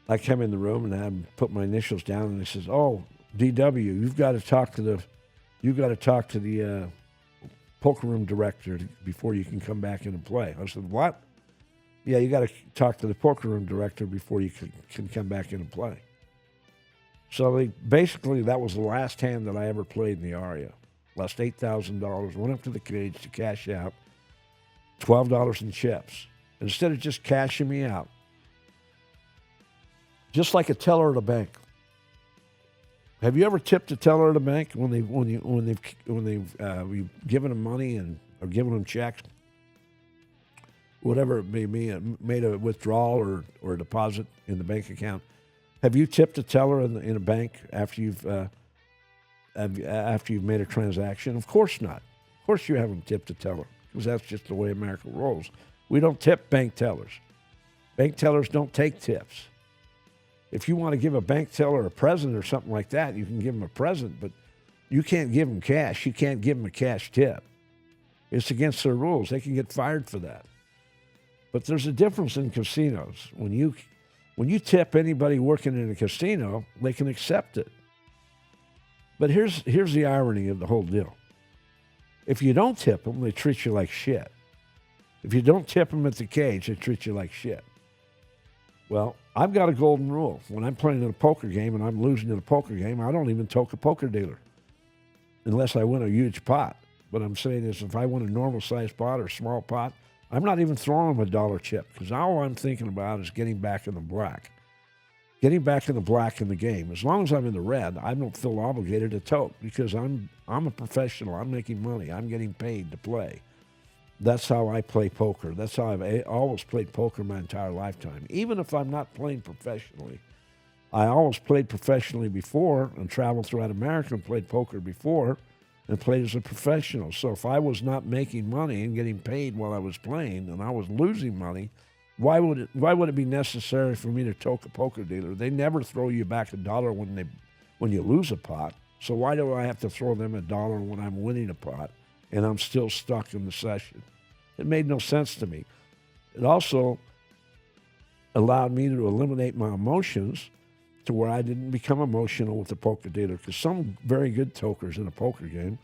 I come in the room and I put my initials down, and he says, "Oh, DW, you've got to talk to the poker room director before you can come back in and play." I said, "What?" "Yeah, you got to talk to the poker room director before you can come back in and play." So basically, that was the last hand that I ever played in the Aria. Lost $8,000, went up to the cage to cash out $12 in chips. Instead of just cashing me out, just like a teller at a bank. Have you ever tipped a teller at a bank when you've given them money or given them checks, whatever it may be, made a withdrawal or a deposit in the bank account? Have you tipped a teller in a bank after you've made a transaction? Of course not. Of course you haven't tipped a teller, because that's just the way America rolls. We don't tip bank tellers. Bank tellers don't take tips. If you want to give a bank teller a present or something like that, you can give them a present, but you can't give them cash. You can't give them a cash tip. It's against their rules. They can get fired for that. But there's a difference in casinos. When you tip anybody working in a casino, they can accept it. But here's the irony of the whole deal. If you don't tip them, they treat you like shit. If you don't tip them at the cage, they treat you like shit. Well, I've got a golden rule. When I'm playing in a poker game and I'm losing in a poker game, I don't even toke a poker dealer unless I win a huge pot. What I'm saying is, if I win a normal-sized pot or small pot, I'm not even throwing them a dollar chip, because all I'm thinking about is getting back in the black. Getting back in the black in the game. As long as I'm in the red, I don't feel obligated to toke, because I'm a professional. I'm making money. I'm getting paid to play. That's how I play poker. That's how I've always played poker my entire lifetime. Even if I'm not playing professionally, I always played professionally before and traveled throughout America and played poker before and played as a professional. So if I was not making money and getting paid while I was playing and I was losing money, why would it be necessary for me to toke a poker dealer? They never throw you back a dollar when you lose a pot. So why do I have to throw them a dollar when I'm winning a pot and I'm still stuck in the session? It made no sense to me. It also allowed me to eliminate my emotions to where I didn't become emotional with the poker dealer, because some very good tokers in a poker game,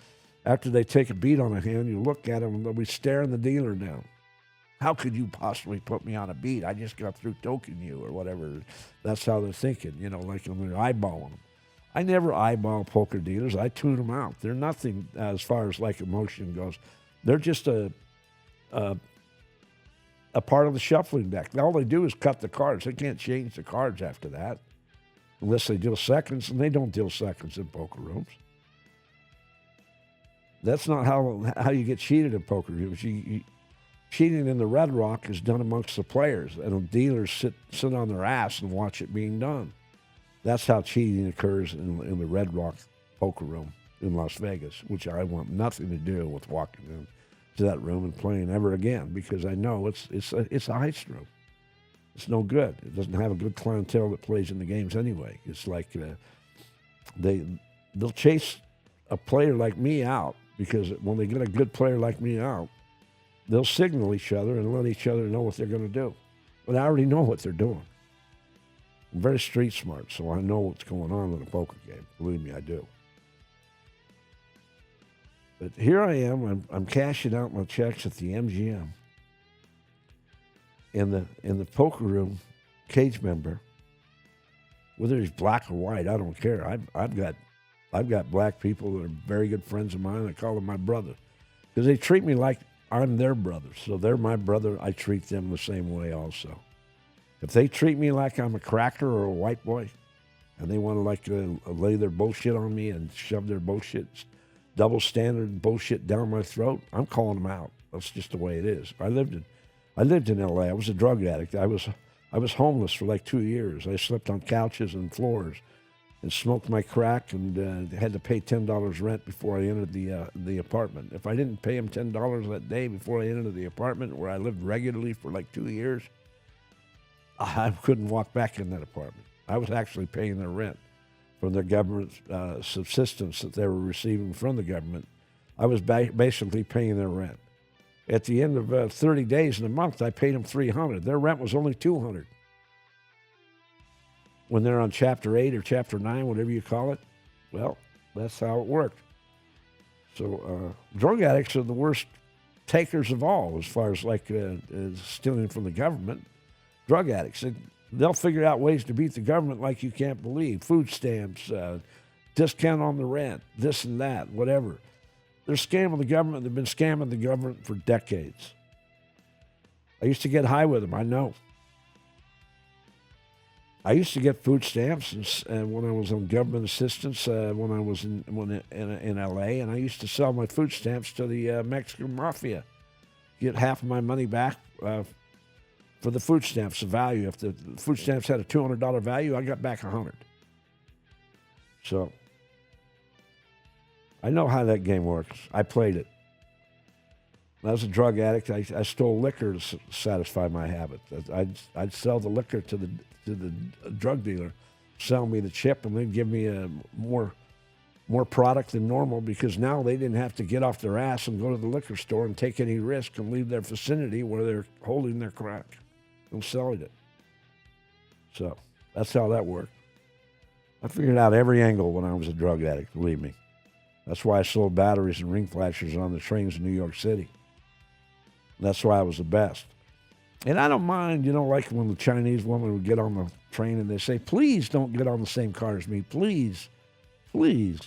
after they take a beat on a hand, you look at them and they'll be staring the dealer down. How could you possibly put me on a beat? I just got through toking you or whatever. That's how they're thinking, like when they're eyeballing them. I never eyeball poker dealers. I tune them out. They're nothing as far as like emotion goes. They're just a part of the shuffling deck. All they do is cut the cards. They can't change the cards after that unless they deal seconds, and they don't deal seconds in poker rooms. That's not how you get cheated in poker rooms. Cheating in the Red Rock is done amongst the players, and dealers sit on their ass and watch it being done. That's how cheating occurs in the Red Rock poker room in Las Vegas, which I want nothing to do with walking into that room and playing ever again, because I know it's a heist room. It's no good. It doesn't have a good clientele that plays in the games anyway. It's like they'll chase a player like me out, because when they get a good player like me out, they'll signal each other and let each other know what they're going to do. But I already know what they're doing. I'm very street smart, so I know what's going on in a poker game. Believe me, I do. But here I am. I'm cashing out my checks at the MGM. In the poker room, cage member, whether he's black or white, I don't care. I've got black people that are very good friends of mine. I call them my brother, because they treat me like I'm their brother. So they're my brother. I treat them the same way also. If they treat me like I'm a cracker or a white boy, and they want to lay their bullshit on me and shove their bullshit, double standard bullshit down my throat, I'm calling them out. That's just the way it is. I lived in L.A. I was a drug addict. I was homeless for like 2 years. I slept on couches and floors, and smoked my crack, and had to pay $10 rent before I entered the apartment. If I didn't pay them $10 that day before I entered the apartment, where I lived regularly for like 2 years, I couldn't walk back in that apartment. I was actually paying their rent from their government subsistence that they were receiving from the government. I was basically paying their rent. At the end of 30 days in a month, I paid them $300. Their rent was only $200. When they're on Chapter 8 or Chapter 9, whatever you call it, well, that's how it worked. So drug addicts are the worst takers of all as far as stealing from the government. Drug addicts, they'll figure out ways to beat the government like you can't believe. Food stamps, discount on the rent, this and that, whatever. They're scamming the government. They've been scamming the government for decades. I used to get high with them, I know. I used to get food stamps when I was on government assistance when I was in L.A., and I used to sell my food stamps to the Mexican mafia. Get half of my money back for the food stamps, the value. If the food stamps had a $200 value, I got back $100. So I know how that game works. I played it. When I was a drug addict, I stole liquor to satisfy my habit. I'd sell the liquor to the drug dealer, sell me the chip, and they'd give me more product than normal, because now they didn't have to get off their ass and go to the liquor store and take any risk and leave their vicinity where they're holding their crack and selling it. So that's how that worked. I figured out every angle when I was a drug addict, believe me. That's why I sold batteries and ring flashers on the trains in New York City. That's why I was the best. And I don't mind, like when the Chinese woman would get on the train and they say, please don't get on the same car as me, please, please.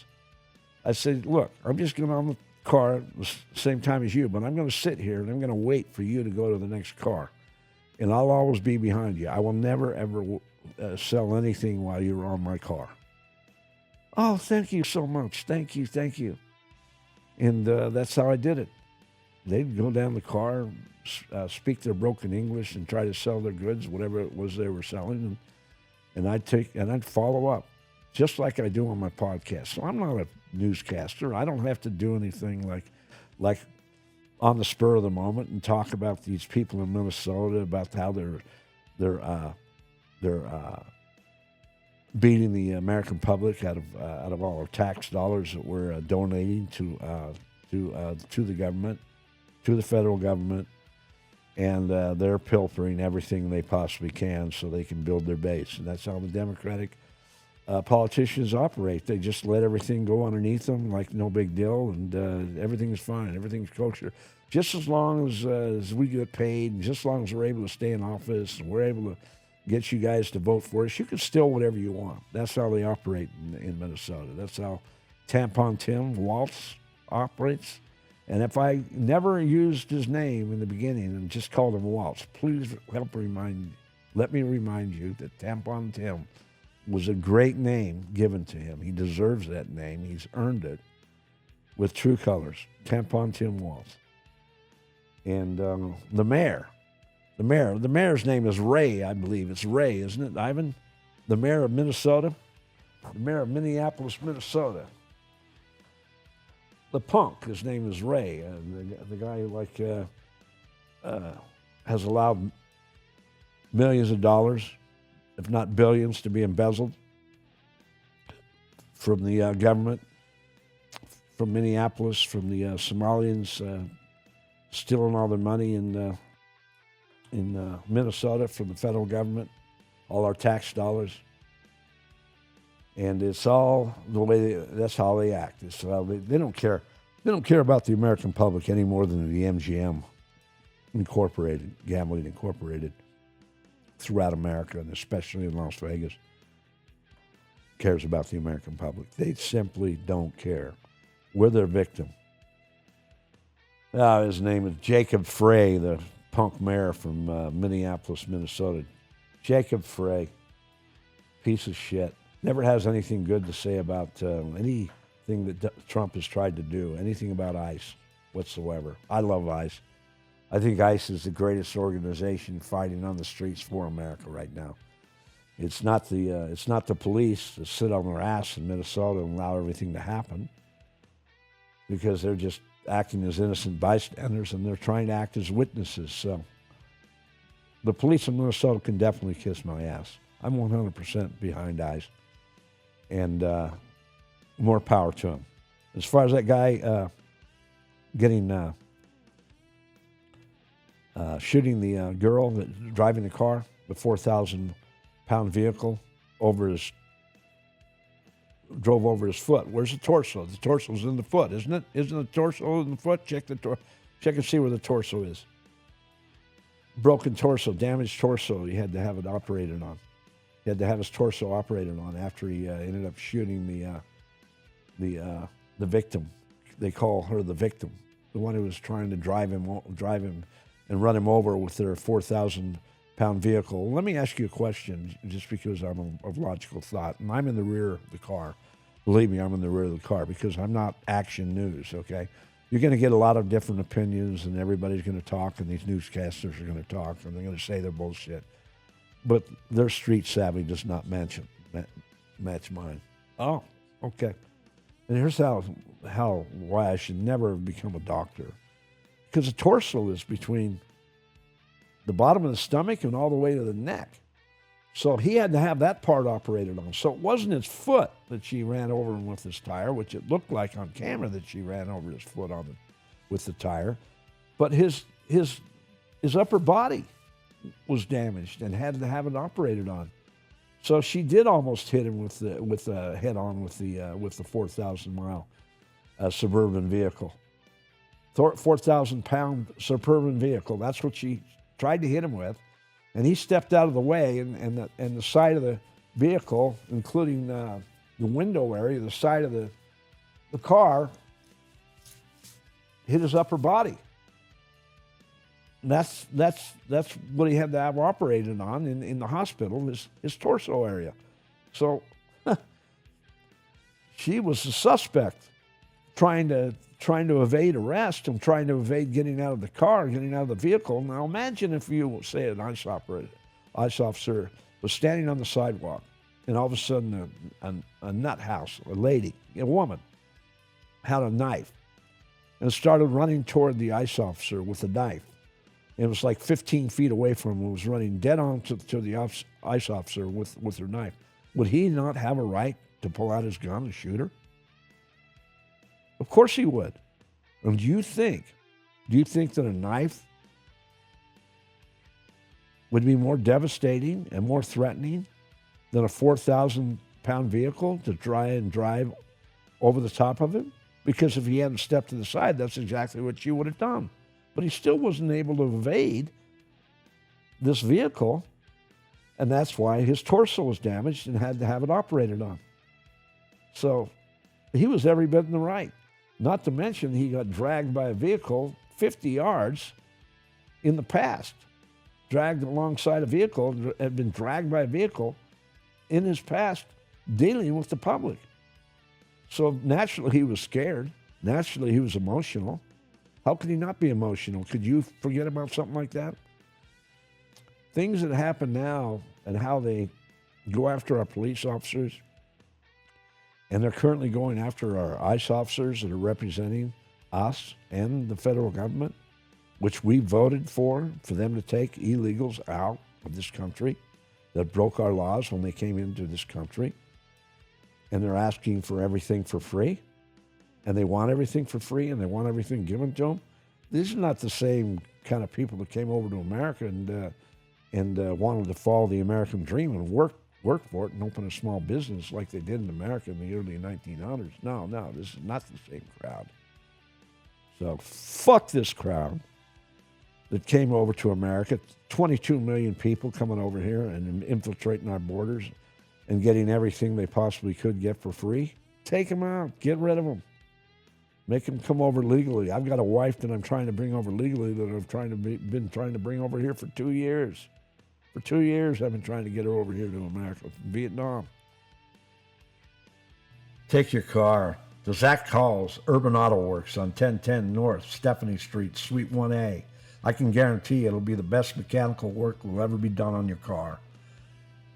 I said, look, I'm just going on the car at the same time as you, but I'm going to sit here and I'm going to wait for you to go to the next car. And I'll always be behind you. I will never, ever sell anything while you're on my car. Oh, thank you so much. Thank you, thank you. And that's how I did it. They'd go down the car, speak their broken English, and try to sell their goods, whatever it was they were selling, and I'd follow up, just like I do on my podcast. So I'm not a newscaster. I don't have to do anything like on the spur of the moment and talk about these people in Minnesota, about how they're beating the American public out of all our tax dollars that we're donating to the government, to the federal government, and they're pilfering everything they possibly can so they can build their base. And that's how the Democratic politicians operate. They just let everything go underneath them like no big deal, and everything's fine, everything's kosher. Just as long as we get paid, and just as long as we're able to stay in office, and we're able to get you guys to vote for us, you can steal whatever you want. That's how they operate in Minnesota. That's how Tampon Tim Waltz operates. And if I never used his name in the beginning and just called him Waltz, please let me remind you that Tampon Tim was a great name given to him. He deserves that name. He's earned it with true colors. Tampon Tim Waltz. And the mayor's name is Ray, I believe. It's Ray, isn't it, Ivan? The mayor of Minnesota? The mayor of Minneapolis, Minnesota. The punk, his name is Ray. The guy has allowed millions of dollars, if not billions, to be embezzled from the government, from Minneapolis, from the Somalians stealing all their money in Minnesota from the federal government, all our tax dollars. And it's all the way that's how they act. It's how they don't care. They don't care about the American public any more than the MGM Incorporated, Gambling Incorporated, throughout America, and especially in Las Vegas, cares about the American public. They simply don't care. We're their victim. His name is Jacob Frey, the punk mayor from Minneapolis, Minnesota. Jacob Frey, piece of shit. never has anything good to say about anything that Trump has tried to do, anything about ICE whatsoever. I love ICE. I think ICE is the greatest organization fighting on the streets for America right now. It's not the police that sit on their ass in Minnesota and allow everything to happen, because they're just acting as innocent bystanders and they're trying to act as witnesses. So the police in Minnesota can definitely kiss my ass. I'm 100% behind ICE, and more power to him. As far as that guy getting shooting the girl that driving the car, the 4,000-pound vehicle, drove over his foot. Where's the torso? The torso's in the foot, isn't it? Isn't the torso in the foot? Check and see where the torso is. Broken torso, damaged torso. He had to have it operated on. He had to have his torso operated on after he ended up shooting the victim. They call her the victim, the one who was trying to drive him and run him over with their 4,000-pound vehicle. Let me ask you a question, just because I'm of logical thought, and I'm in the rear of the car. Believe me, I'm in the rear of the car because I'm not action news, okay? You're going to get a lot of different opinions, and everybody's going to talk, and these newscasters are going to talk, and they're going to say their bullshit. But their street savvy does not match mine. Oh, okay. And here's why I should never become a doctor. Because the torso is between the bottom of the stomach and all the way to the neck. So he had to have that part operated on. So it wasn't his foot that she ran over him with this tire, which it looked like on camera that she ran over his foot with the tire. But his upper body was damaged and had to have it operated on. So she did almost hit him with the head on with the 4,000-mile suburban vehicle. 4,000-pound suburban vehicle. That's what she tried to hit him with, and he stepped out of the way, and the side of the vehicle, including the window area, the side of the car, hit his upper body. And that's what he had to have operated on in the hospital, his torso area. So she was a suspect, trying to evade arrest and trying to evade getting out of the car, getting out of the vehicle. Now imagine if you, say, an ICE officer was standing on the sidewalk, and all of a sudden a nut house, a lady, a woman, had a knife and started running toward the ICE officer with a knife. It was like 15 feet away from him. It was running dead on to the ICE officer with her knife. Would he not have a right to pull out his gun and shoot her? Of course he would. And do you think that a knife would be more devastating and more threatening than a 4,000-pound vehicle to try and drive over the top of him? Because if he hadn't stepped to the side, that's exactly what she would have done. But he still wasn't able to evade this vehicle, and that's why his torso was damaged and had to have it operated on. So he was every bit in the right. Not to mention he got dragged by a vehicle 50 yards in the past. Dragged alongside a vehicle, had been dragged by a vehicle in his past dealing with the public. So naturally he was scared. Naturally he was emotional. How could he not be emotional? Could you forget about something like that? Things that happen now and how they go after our police officers, and they're currently going after our ICE officers that are representing us and the federal government, which we voted for them to take illegals out of this country that broke our laws when they came into this country. And they're asking for everything for free. And they want everything for free, and they want everything given to them. These are not the same kind of people that came over to America and wanted to follow the American dream and work for it and open a small business like they did in America in the early 1900s. No, this is not the same crowd. So fuck this crowd that came over to America. 22 million people coming over here and infiltrating our borders and getting everything they possibly could get for free. Take them out. Get rid of them. Make them come over legally. I've got a wife that I'm trying to bring over legally that I've been trying to bring over here for 2 years. For 2 years, I've been trying to get her over here to America from Vietnam. Take your car to Zach Hall's Urban Auto Works on 1010 North Stephanie Street, Suite 1A. I can guarantee it'll be the best mechanical work will ever be done on your car.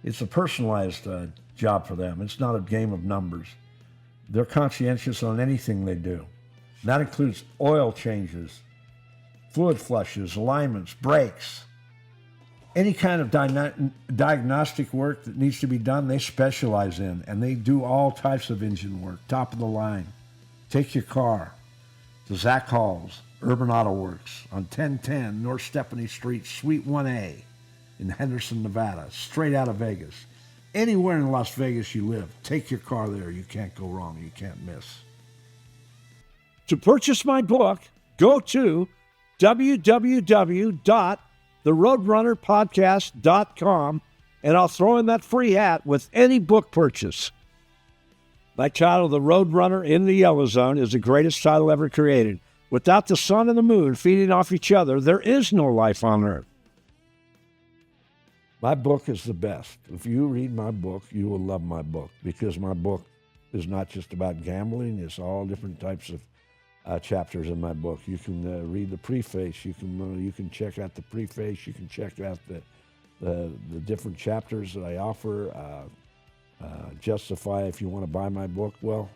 It's a personalized job for them. It's not a game of numbers. They're conscientious on anything they do. And that includes oil changes, fluid flushes, alignments, brakes. Any kind of diagnostic work that needs to be done, they specialize in. And they do all types of engine work, top of the line. Take your car to Zach Hall's Urban Auto Works on 1010 North Stephanie Street, Suite 1A in Henderson, Nevada, straight out of Vegas. Anywhere in Las Vegas you live, take your car there. You can't go wrong. You can't miss. To purchase my book, go to www.theroadrunnerpodcast.com, and I'll throw in that free hat with any book purchase. My title, The Roadrunner in the Yellow Zone, is the greatest title ever created. Without the sun and the moon feeding off each other, there is no life on Earth. My book is the best. If you read my book, you will love my book, because my book is not just about gambling. It's all different types of chapters in my book. You can read the preface. You can check out the preface. You can check out the different chapters that I offer. Justify if you want to buy my book. Well,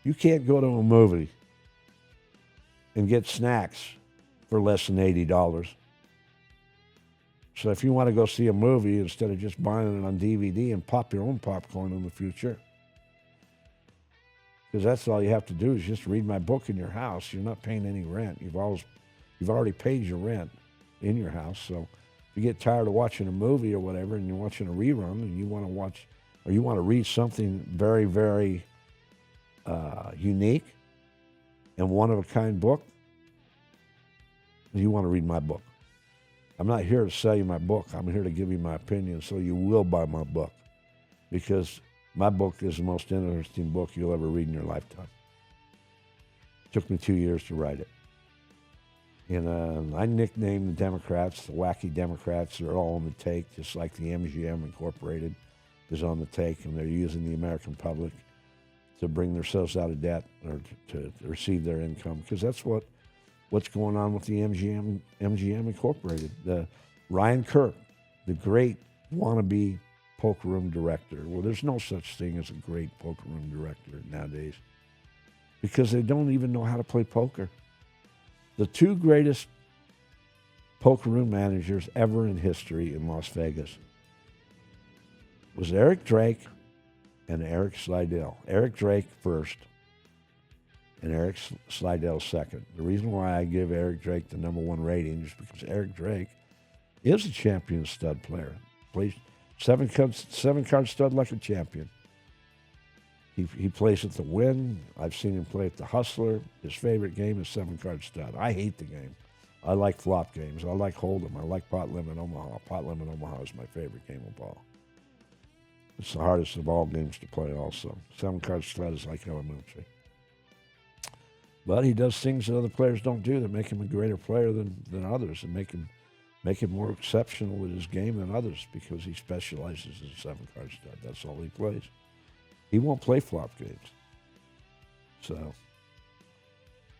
you can't go to a movie and get snacks for less than $80. So if you want to go see a movie, instead of just buying it on DVD and pop your own popcorn in the future, because that's all you have to do is just read my book in your house. You're not paying any rent. You've already paid your rent in your house. So if you get tired of watching a movie or whatever, and you're watching a rerun, and you want to watch, or you want to read something very, very unique and one-of-a-kind book, you want to read my book. I'm not here to sell you my book. I'm here to give you my opinion, so you will buy my book, because my book is the most interesting book you'll ever read in your lifetime. It took me 2 years to write it. And I nicknamed the Democrats, the wacky Democrats. They're all on the take, just like the MGM Incorporated is on the take, and they're using the American public to bring themselves out of debt or to receive their income, because that's what's going on with the MGM Incorporated. Ryan Kirk, the great wannabe poker room director. Well, there's no such thing as a great poker room director nowadays, because they don't even know how to play poker. The two greatest poker room managers ever in history in Las Vegas was Eric Drake and Eric Slidell. Eric Drake first and Eric Slidell second. The reason why I give Eric Drake the number one rating is because Eric Drake is a champion stud player. Plays seven card stud like a champion. He plays at the Win. I've seen him play at the Hustler. His favorite game is 7-card stud. I hate the game. I like flop games. I like Hold'em. I like Pot Limit Omaha. Pot Limit Omaha is my favorite game of all. It's the hardest of all games to play also. 7-card stud is like elementary. But he does things that other players don't do that make him a greater player than others, and make him more exceptional with his game than others, because he specializes in 7-card stud. That's all he plays. He won't play flop games. So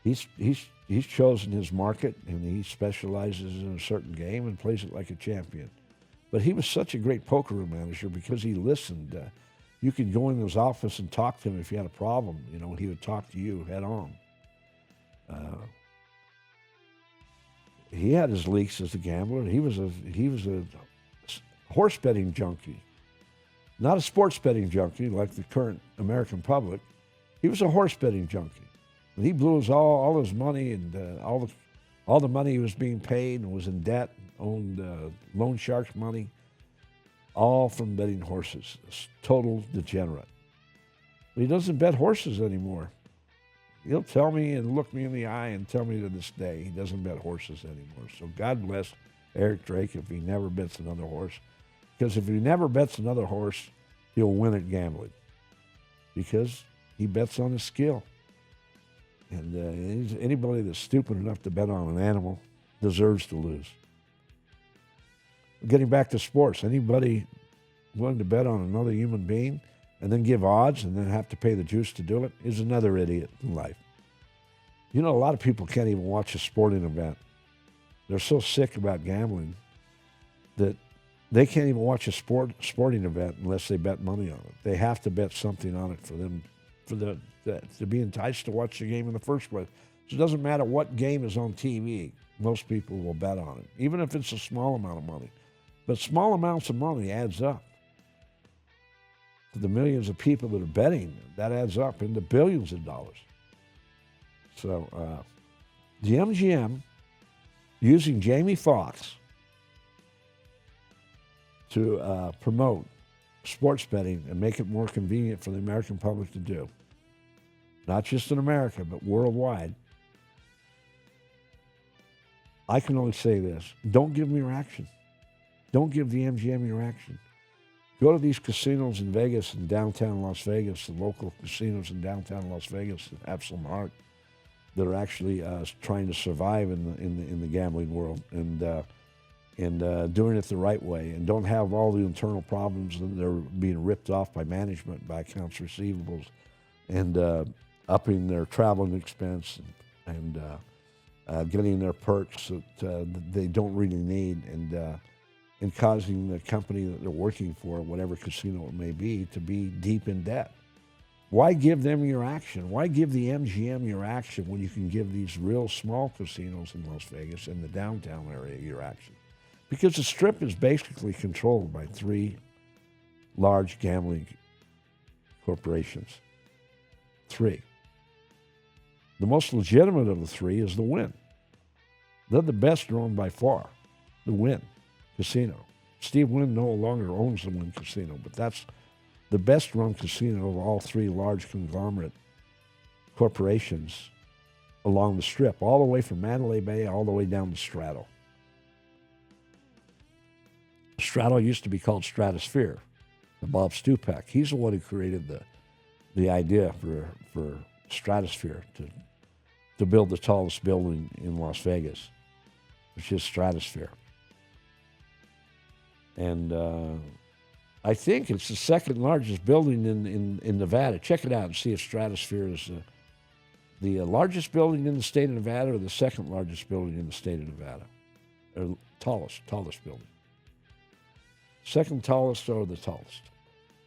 he's chosen his market, and he specializes in a certain game and plays it like a champion. But he was such a great poker room manager because he listened. You could go in his office and talk to him if you had a problem. You know, he would talk to you head on. He had his leaks as a gambler. He was a horse betting junkie, not a sports betting junkie like the current American public. He was a horse betting junkie, and he blew all his money and all the money he was being paid, and was in debt, owned loan sharks money, all from betting horses. Total degenerate. But he doesn't bet horses anymore. He'll tell me and look me in the eye and tell me to this day he doesn't bet horses anymore. So God bless Eric Drake if he never bets another horse. Because if he never bets another horse, he'll win at gambling. Because he bets on his skill. And anybody that's stupid enough to bet on an animal deserves to lose. Getting back to sports, anybody willing to bet on another human being and then give odds and then have to pay the juice to do it is another idiot in life. You know, a lot of people can't even watch a sporting event. They're so sick about gambling that they can't even watch a sporting event unless they bet money on it. They have to bet something on it to be enticed to watch the game in the first place. So it doesn't matter what game is on TV. Most people will bet on it, even if it's a small amount of money. But small amounts of money adds up. To the millions of people that are betting, that adds up into billions of dollars. So the MGM, using Jamie Foxx to promote sports betting and make it more convenient for the American public to do, not just in America, but worldwide, I can only say this. Don't give them your action. Don't give the MGM your action. Go to these casinos in Vegas and downtown Las Vegas, the local casinos in downtown Las Vegas that have some heart, that are actually trying to survive in the gambling world and doing it the right way, and don't have all the internal problems and they're being ripped off by management, by accounts receivables, and upping their traveling expense and getting their perks that they don't really need, and causing the company that they're working for, whatever casino it may be, to be deep in debt. Why give them your action? Why give the MGM your action when you can give these real small casinos in Las Vegas and the downtown area your action? Because the Strip is basically controlled by three large gambling corporations. Three. The most legitimate of the three is the Wynn. They're the best known by far, the Wynn Casino. Steve Wynn no longer owns the Wynn Casino, but that's the best run casino of all three large conglomerate corporations along the Strip, all the way from Mandalay Bay all the way down to Strato. Strato used to be called Stratosphere, the Bob Stupak. He's the one who created the idea for Stratosphere to build the tallest building in Las Vegas, which is Stratosphere. And I think it's the second largest building in Nevada. Check it out and see if Stratosphere is the largest building in the state of Nevada or the second largest building in the state of Nevada. Or tallest building. Second tallest or the tallest.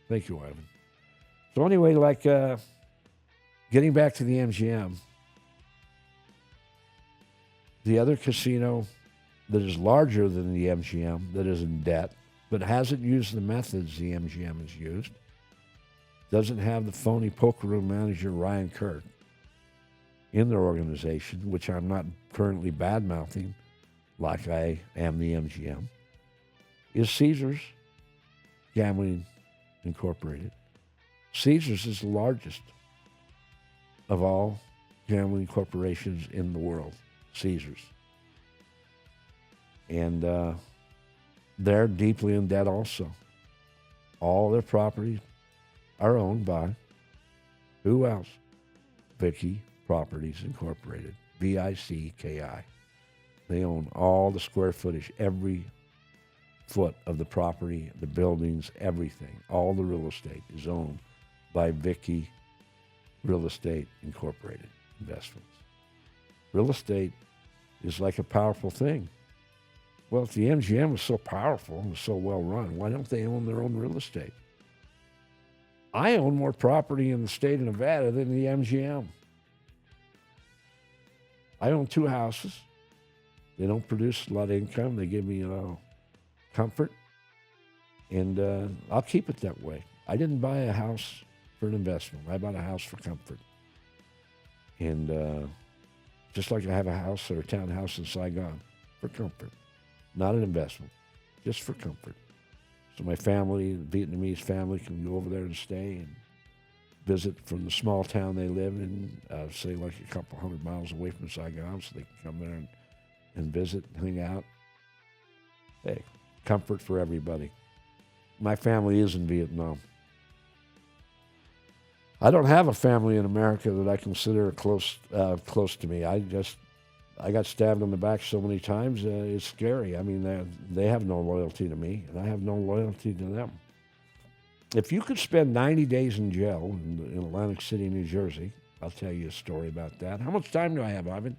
Thank you, Ivan. So anyway, getting back to the MGM, the other casino that is larger than the MGM, that is in debt, but hasn't used the methods the MGM has used, doesn't have the phony poker room manager Ryan Kurt in their organization, which I'm not currently bad-mouthing like I am the MGM, is Caesars Gambling Incorporated. Caesars is the largest of all gambling corporations in the world, Caesars. And they're deeply in debt also. All their properties are owned by who else? Vicky Properties Incorporated, VICKI. They own all the square footage, every foot of the property, the buildings, everything. All the real estate is owned by Vicky Real Estate Incorporated Investments. Real estate is like a powerful thing. Well, if the MGM is so powerful and so well run, why don't they own their own real estate? I own more property in the state of Nevada than the MGM. I own 2 houses. They don't produce a lot of income. They give me comfort, and I'll keep it that way. I didn't buy a house for an investment. I bought a house for comfort. And just like I have a house or a townhouse in Saigon for comfort. Not an investment, just for comfort. So my family, the Vietnamese family, can go over there and stay and visit from the small town they live in, say like a couple 100 miles away from Saigon, so they can come there and visit, hang out. Hey, comfort for everybody. My family is in Vietnam. I don't have a family in America that I consider close to me. I got stabbed in the back so many times, it's scary. I mean, they have no loyalty to me, and I have no loyalty to them. If you could spend 90 days in jail in Atlantic City, New Jersey, I'll tell you a story about that. How much time do I have, Ivan?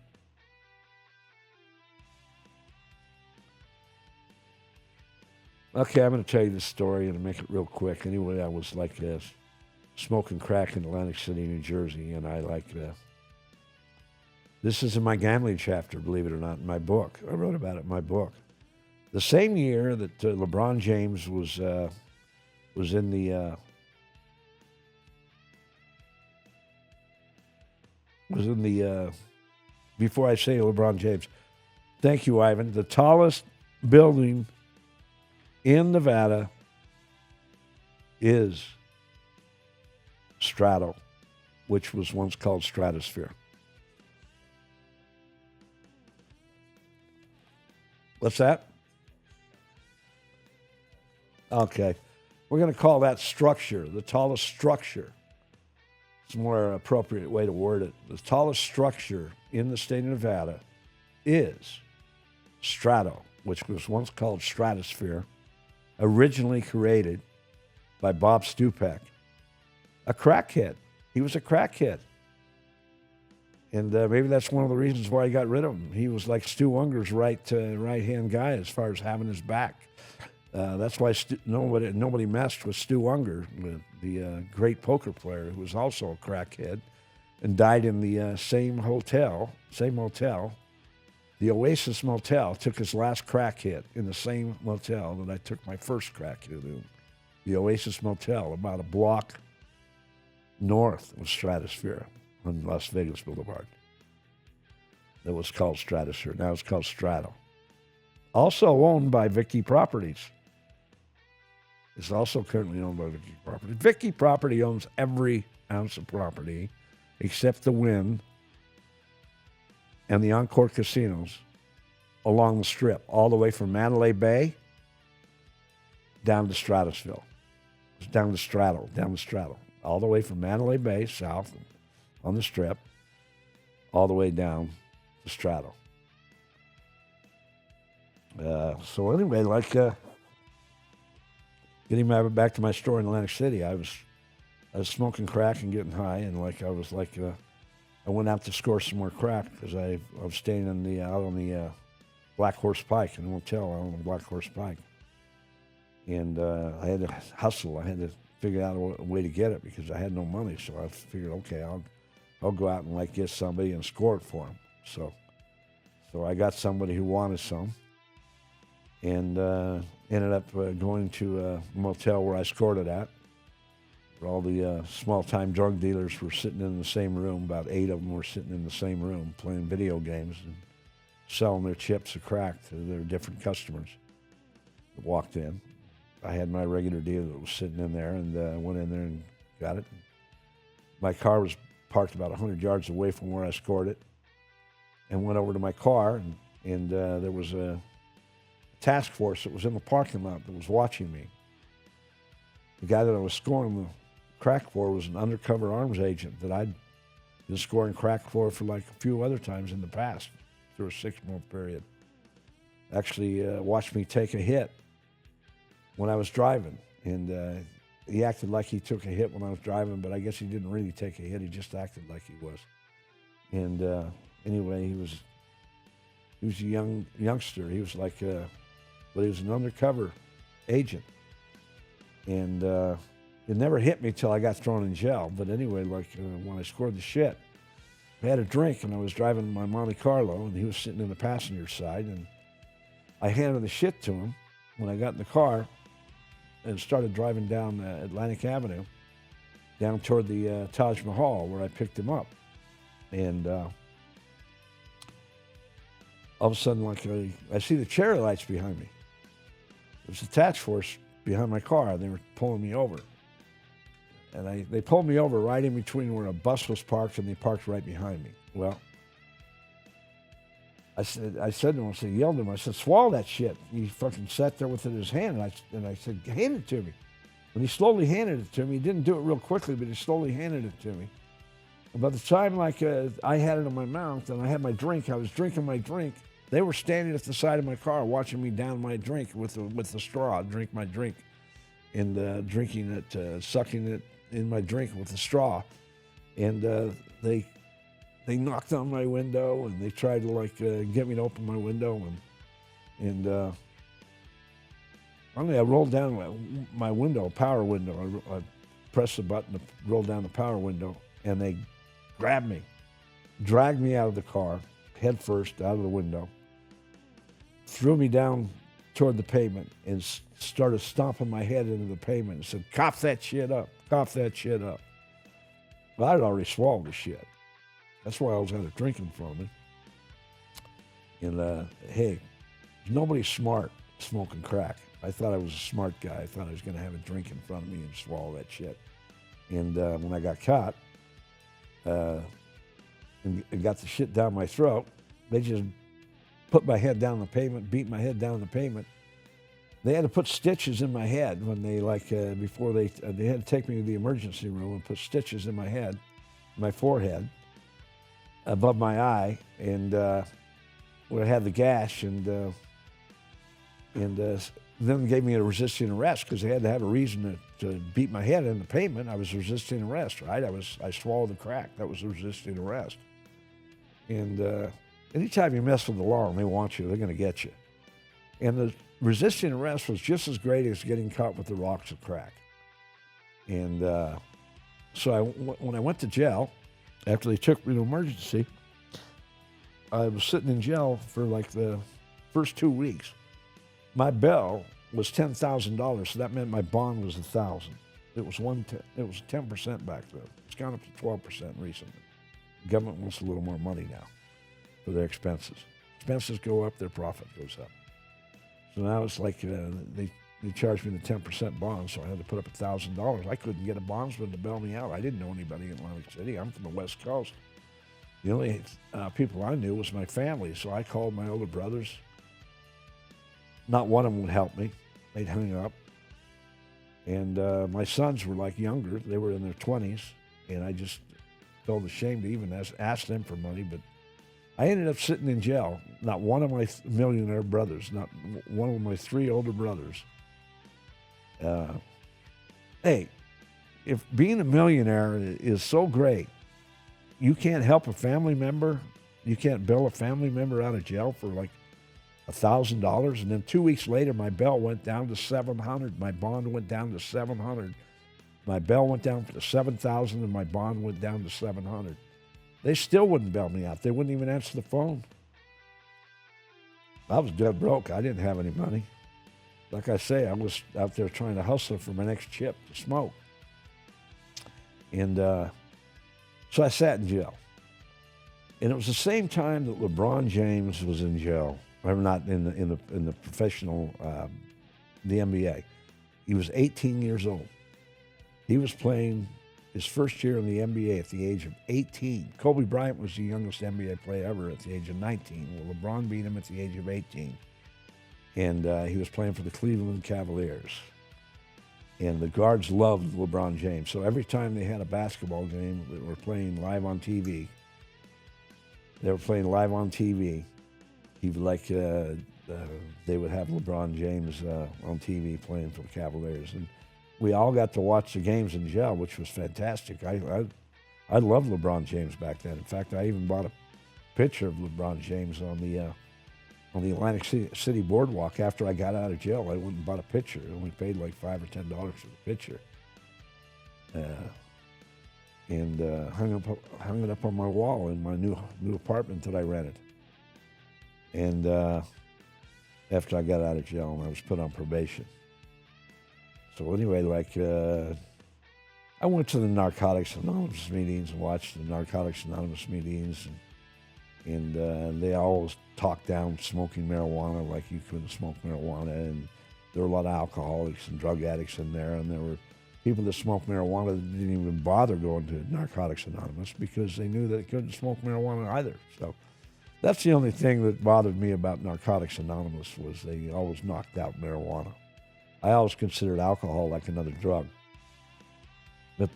Okay, I'm going to tell you this story and make it real quick. Anyway, I was like smoking crack in Atlantic City, New Jersey, and I this is in my gambling chapter, believe it or not, in my book. I wrote about it in my book. The same year that LeBron James was in the before I say LeBron James, thank you, Ivan. The tallest building in Nevada is Strato, which was once called Stratosphere. What's that? Okay. We're going to call that structure, the tallest structure. It's a more appropriate way to word it. The tallest structure in the state of Nevada is Strato, which was once called Stratosphere, originally created by Bob Stupak, a crackhead. He was a crackhead. And maybe that's one of the reasons why he got rid of him. He was like Stu Unger's right-hand guy as far as having his back. That's why nobody messed with Stu Unger, the great poker player who was also a crackhead and died in the same hotel. The Oasis Motel took his last crack hit in the same motel that I took my first crack hit in. The Oasis Motel, about a block north of Stratosphere on Las Vegas Boulevard. That was called Stratosphere. Now it's called Strato. Also owned by Vicky Properties. It's also currently owned by Vicky Properties. Vicky Property owns every ounce of property except the Wynn and the Encore casinos along the Strip, all the way from Mandalay Bay down to Stratusville. Down to Strato. All the way from Mandalay Bay, south on the Strip, all the way down to Strato. So anyway, getting back to my story in Atlantic City, I was smoking crack and getting high, and I went out to score some more crack because I was staying out on the Black Horse Pike, in a motel out on the Black Horse Pike. And I had to hustle. I had to figure out a way to get it because I had no money. So I figured, okay, I'll go out and get somebody and score it for them. So I got somebody who wanted some, and ended up going to a motel where I scored it at. Where all the small-time drug dealers were sitting in the same room. About 8 of them were sitting in the same room playing video games and selling their chips of crack to their different customers that walked in. I had my regular dealer that was sitting in there, and went in there and got it. My car was parked about 100 yards away from where I scored it, and went over to my car, and there was a task force that was in the parking lot that was watching me. The guy that I was scoring the crack for was an undercover arms agent that I'd been scoring crack for a few other times in the past through a 6-month period. Actually watched me take a hit when I was driving, and he acted like he took a hit when I was driving, but I guess he didn't really take a hit. He just acted like he was. And anyway, he was a youngster. He was but he was an undercover agent. And it never hit me till I got thrown in jail. But anyway, when I scored the shit, I had a drink, and I was driving my Monte Carlo, and he was sitting in the passenger side, and I handed the shit to him when I got in the car and started driving down Atlantic Avenue, down toward the Taj Mahal, where I picked him up. And all of a sudden, I see the cherry lights behind me. There's a task force behind my car, and they were pulling me over. And they pulled me over right in between where a bus was parked, and they parked right behind me. Well, I said to him, yelled at him, I said, swallow that shit. He fucking sat there with it in his hand, and I said, hand it to me. When he slowly handed it to me, he didn't do it real quickly, but he slowly handed it to me. And by the time I had it in my mouth and I had my drink, I was drinking my drink, they were standing at the side of my car watching me down my drink with the straw, drink my drink. and drinking it, sucking it in my drink with a straw. And they knocked on my window and they tried to get me to open my window. And finally I rolled down my window, power window. I pressed the button to roll down the power window, and they grabbed me, dragged me out of the car, head first out of the window, threw me down toward the pavement, and started stomping my head into the pavement and said, "Cough that shit up, cough that shit up." Well, I'd already swallowed the shit. That's why I always had a drink in front of me. And hey, nobody's smart smoking crack. I thought I was a smart guy. I thought I was going to have a drink in front of me and swallow that shit. And when I got caught and got the shit down my throat, they just put my head down the pavement, beat my head down the pavement. They had to put stitches in my head when they before they had to take me to the emergency room and put stitches in my head, my forehead, above my eye, and where I had the gash, and then gave me a resisting arrest because they had to have a reason to beat my head in the pavement. I was resisting arrest, right? I swallowed the crack. That was a resisting arrest. And anytime you mess with the law and they want you, they're going to get you. And the resisting arrest was just as great as getting caught with the rocks of crack. And so when I went to jail, after they took me to emergency, I was sitting in jail for like the first 2 weeks. My bail was $10,000, so that meant my bond was $1,000. It was 10% back then. It's gone up to 12% recently. The government wants a little more money now for their expenses. Expenses go up, their profit goes up. So now it's like they charged me the 10% bond, so I had to put up $1,000. I couldn't get a bondsman to bail me out. I didn't know anybody in Atlantic City. I'm from the West Coast. The only people I knew was my family, so I called my older brothers. Not one of them would help me. They'd hang up. And my sons were like younger. They were in their 20s, and I just felt ashamed to even ask them for money. But I ended up sitting in jail. Not one of my millionaire brothers, not one of my 3 older brothers. Hey, if being a millionaire is so great, you can't help a family member, you can't bail a family member out of jail for like $1,000, and then 2 weeks later, my bail went down to $700. My bond went down to $700. My bail went down to $7,000, and my bond went down to $700. They still wouldn't bail me out. They wouldn't even answer the phone. I was dead broke. I didn't have any money. Like I say, I was out there trying to hustle for my next chip to smoke. And so I sat in jail. And it was the same time that LeBron James was in jail. Or not in the professional, the NBA. He was 18 years old. He was playing his first year in the NBA at the age of 18. Kobe Bryant was the youngest NBA player ever at the age of 19. Well, LeBron beat him at the age of 18. And he was playing for the Cleveland Cavaliers. And the guards loved LeBron James. So every time they had a basketball game, they were playing live on TV. He they would have LeBron James on TV playing for the Cavaliers, and we all got to watch the games in jail, which was fantastic. I loved LeBron James back then. In fact, I even bought a picture of LeBron James on the Atlantic City boardwalk after I got out of jail. I went and bought a picture. I only paid like $5 or $10 for the picture, and hung it up on my wall in my new apartment that I rented. And after I got out of jail and I was put on probation. So anyway, I went to the Narcotics Anonymous meetings and watched the Narcotics Anonymous meetings, and they always talked down smoking marijuana like you couldn't smoke marijuana, and there were a lot of alcoholics and drug addicts in there, and there were people that smoked marijuana that didn't even bother going to Narcotics Anonymous because they knew that they couldn't smoke marijuana either. So that's the only thing that bothered me about Narcotics Anonymous was they always knocked out marijuana. I always considered alcohol like another drug. But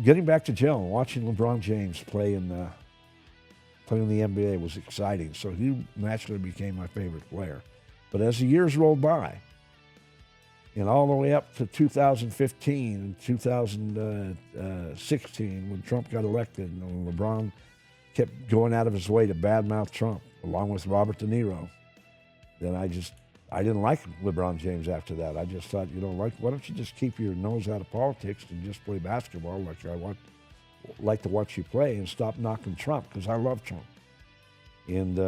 getting back to jail and watching LeBron James play in the NBA was exciting. So he naturally became my favorite player. But as the years rolled by, And all the way up to 2015 and 2016 when Trump got elected and LeBron kept going out of his way to badmouth Trump along with Robert De Niro, then I didn't like LeBron James after that. I just thought, why don't you just keep your nose out of politics and just play basketball like I like to watch you play and stop knocking Trump, because I love Trump. And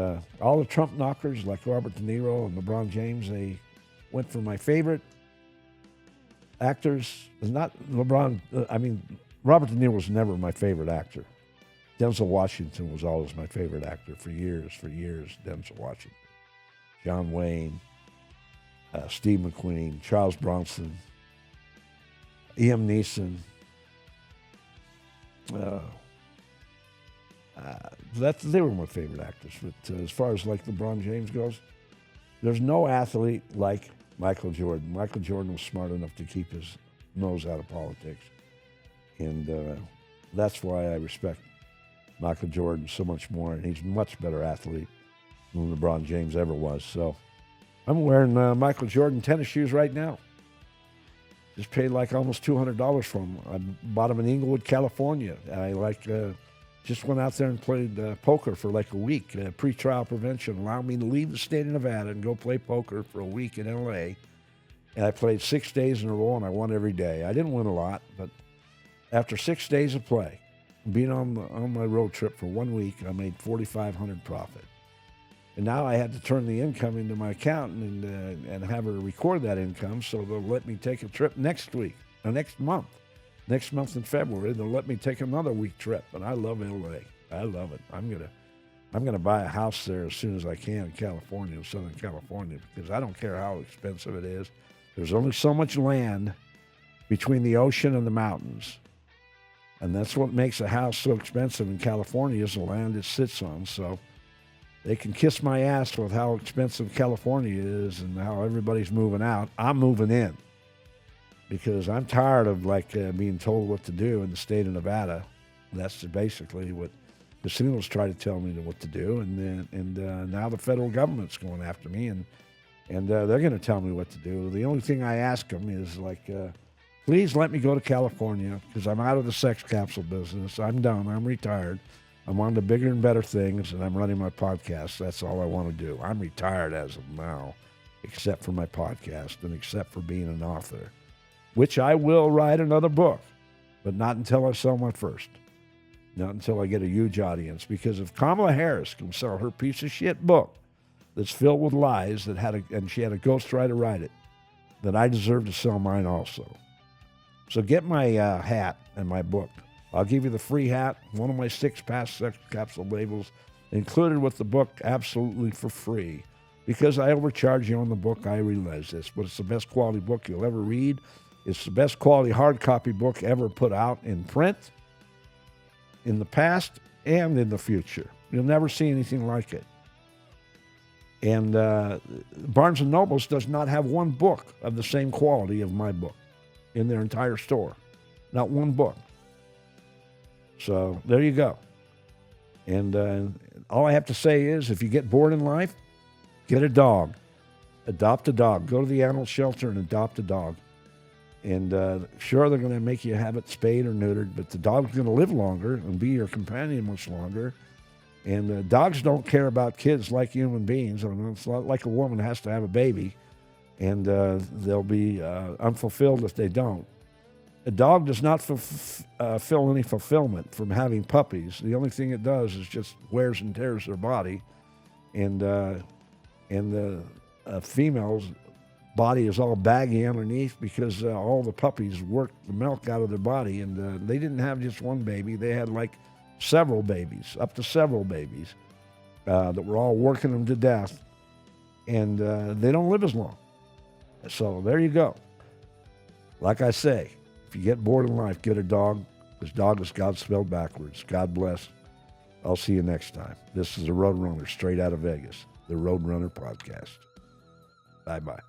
all the Trump knockers like Robert De Niro and LeBron James, they went for my favorite actors. Not LeBron, Robert De Niro was never my favorite actor. Denzel Washington was always my favorite actor for years, Denzel Washington. John Wayne, Steve McQueen, Charles Bronson, Liam Neeson. They were my favorite actors. But as far as like LeBron James goes, there's no athlete like Michael Jordan. Michael Jordan was smart enough to keep his nose out of politics. And that's why I respect Michael Jordan so much more. And he's a much better athlete than LeBron James ever was. So I'm wearing Michael Jordan tennis shoes right now. Just paid like almost $200 for them. I bought them in Inglewood, California. I just went out there and played poker for like a week. Pre-trial prevention allowed me to leave the state of Nevada and go play poker for a week in L.A. And I played 6 days in a row, and I won every day. I didn't win a lot, but after 6 days of play, being on my road trip for 1 week, I made $4,500 profit. And now I had to turn the income into my accountant and have her record that income, so they'll let me take a trip next month. Next month in February, they'll let me take another week trip. And I love LA. I love it. I'm gonna buy a house there as soon as I can in California, in Southern California, because I don't care how expensive it is. There's only so much land between the ocean and the mountains. And that's what makes a house so expensive in California, is the land it sits on. So they can kiss my ass with how expensive California is and how everybody's moving out. I'm moving in because I'm tired of being told what to do in the state of Nevada. That's basically what casinos try to tell me what to do, and now the federal government's going after me, and they're going to tell me what to do. The only thing I ask them is please let me go to California, because I'm out of the sex capsule business. I'm done. I'm retired. I'm on to bigger and better things, and I'm running my podcast. That's all I want to do. I'm retired as of now, except for my podcast and except for being an author, which I will write another book, but not until I sell my first. Not until I get a huge audience. Because if Kamala Harris can sell her piece of shit book that's filled with lies and she had a ghostwriter write it, then I deserve to sell mine also. So get my hat and my book. I'll give you the free hat, one of my 6 past sex capsule labels, included with the book absolutely for free. Because I overcharge you on the book, I realize this, but it's the best quality book you'll ever read. It's the best quality hard copy book ever put out in print, in the past and in the future. You'll never see anything like it. And Barnes & Nobles does not have one book of the same quality of my book in their entire store. Not one book. So there you go. And all I have to say is, if you get bored in life, get a dog. Adopt a dog. Go to the animal shelter and adopt a dog. And sure, they're going to make you have it spayed or neutered, but the dog's going to live longer and be your companion much longer. And dogs don't care about kids like human beings. I mean, it's not like a woman has to have a baby, and they'll be unfulfilled if they don't. A dog does not feel any fulfillment from having puppies. The only thing it does is just wears and tears their body. And the female's body is all baggy underneath because all the puppies work the milk out of their body. And they didn't have just one baby. They had like several babies, up to several babies, that were all working them to death. And they don't live as long. So there you go. Like I say, if you get bored in life, get a dog. This dog is God spelled backwards. God bless. I'll see you next time. This is the Roadrunner, straight out of Vegas, the Roadrunner podcast. Bye-bye.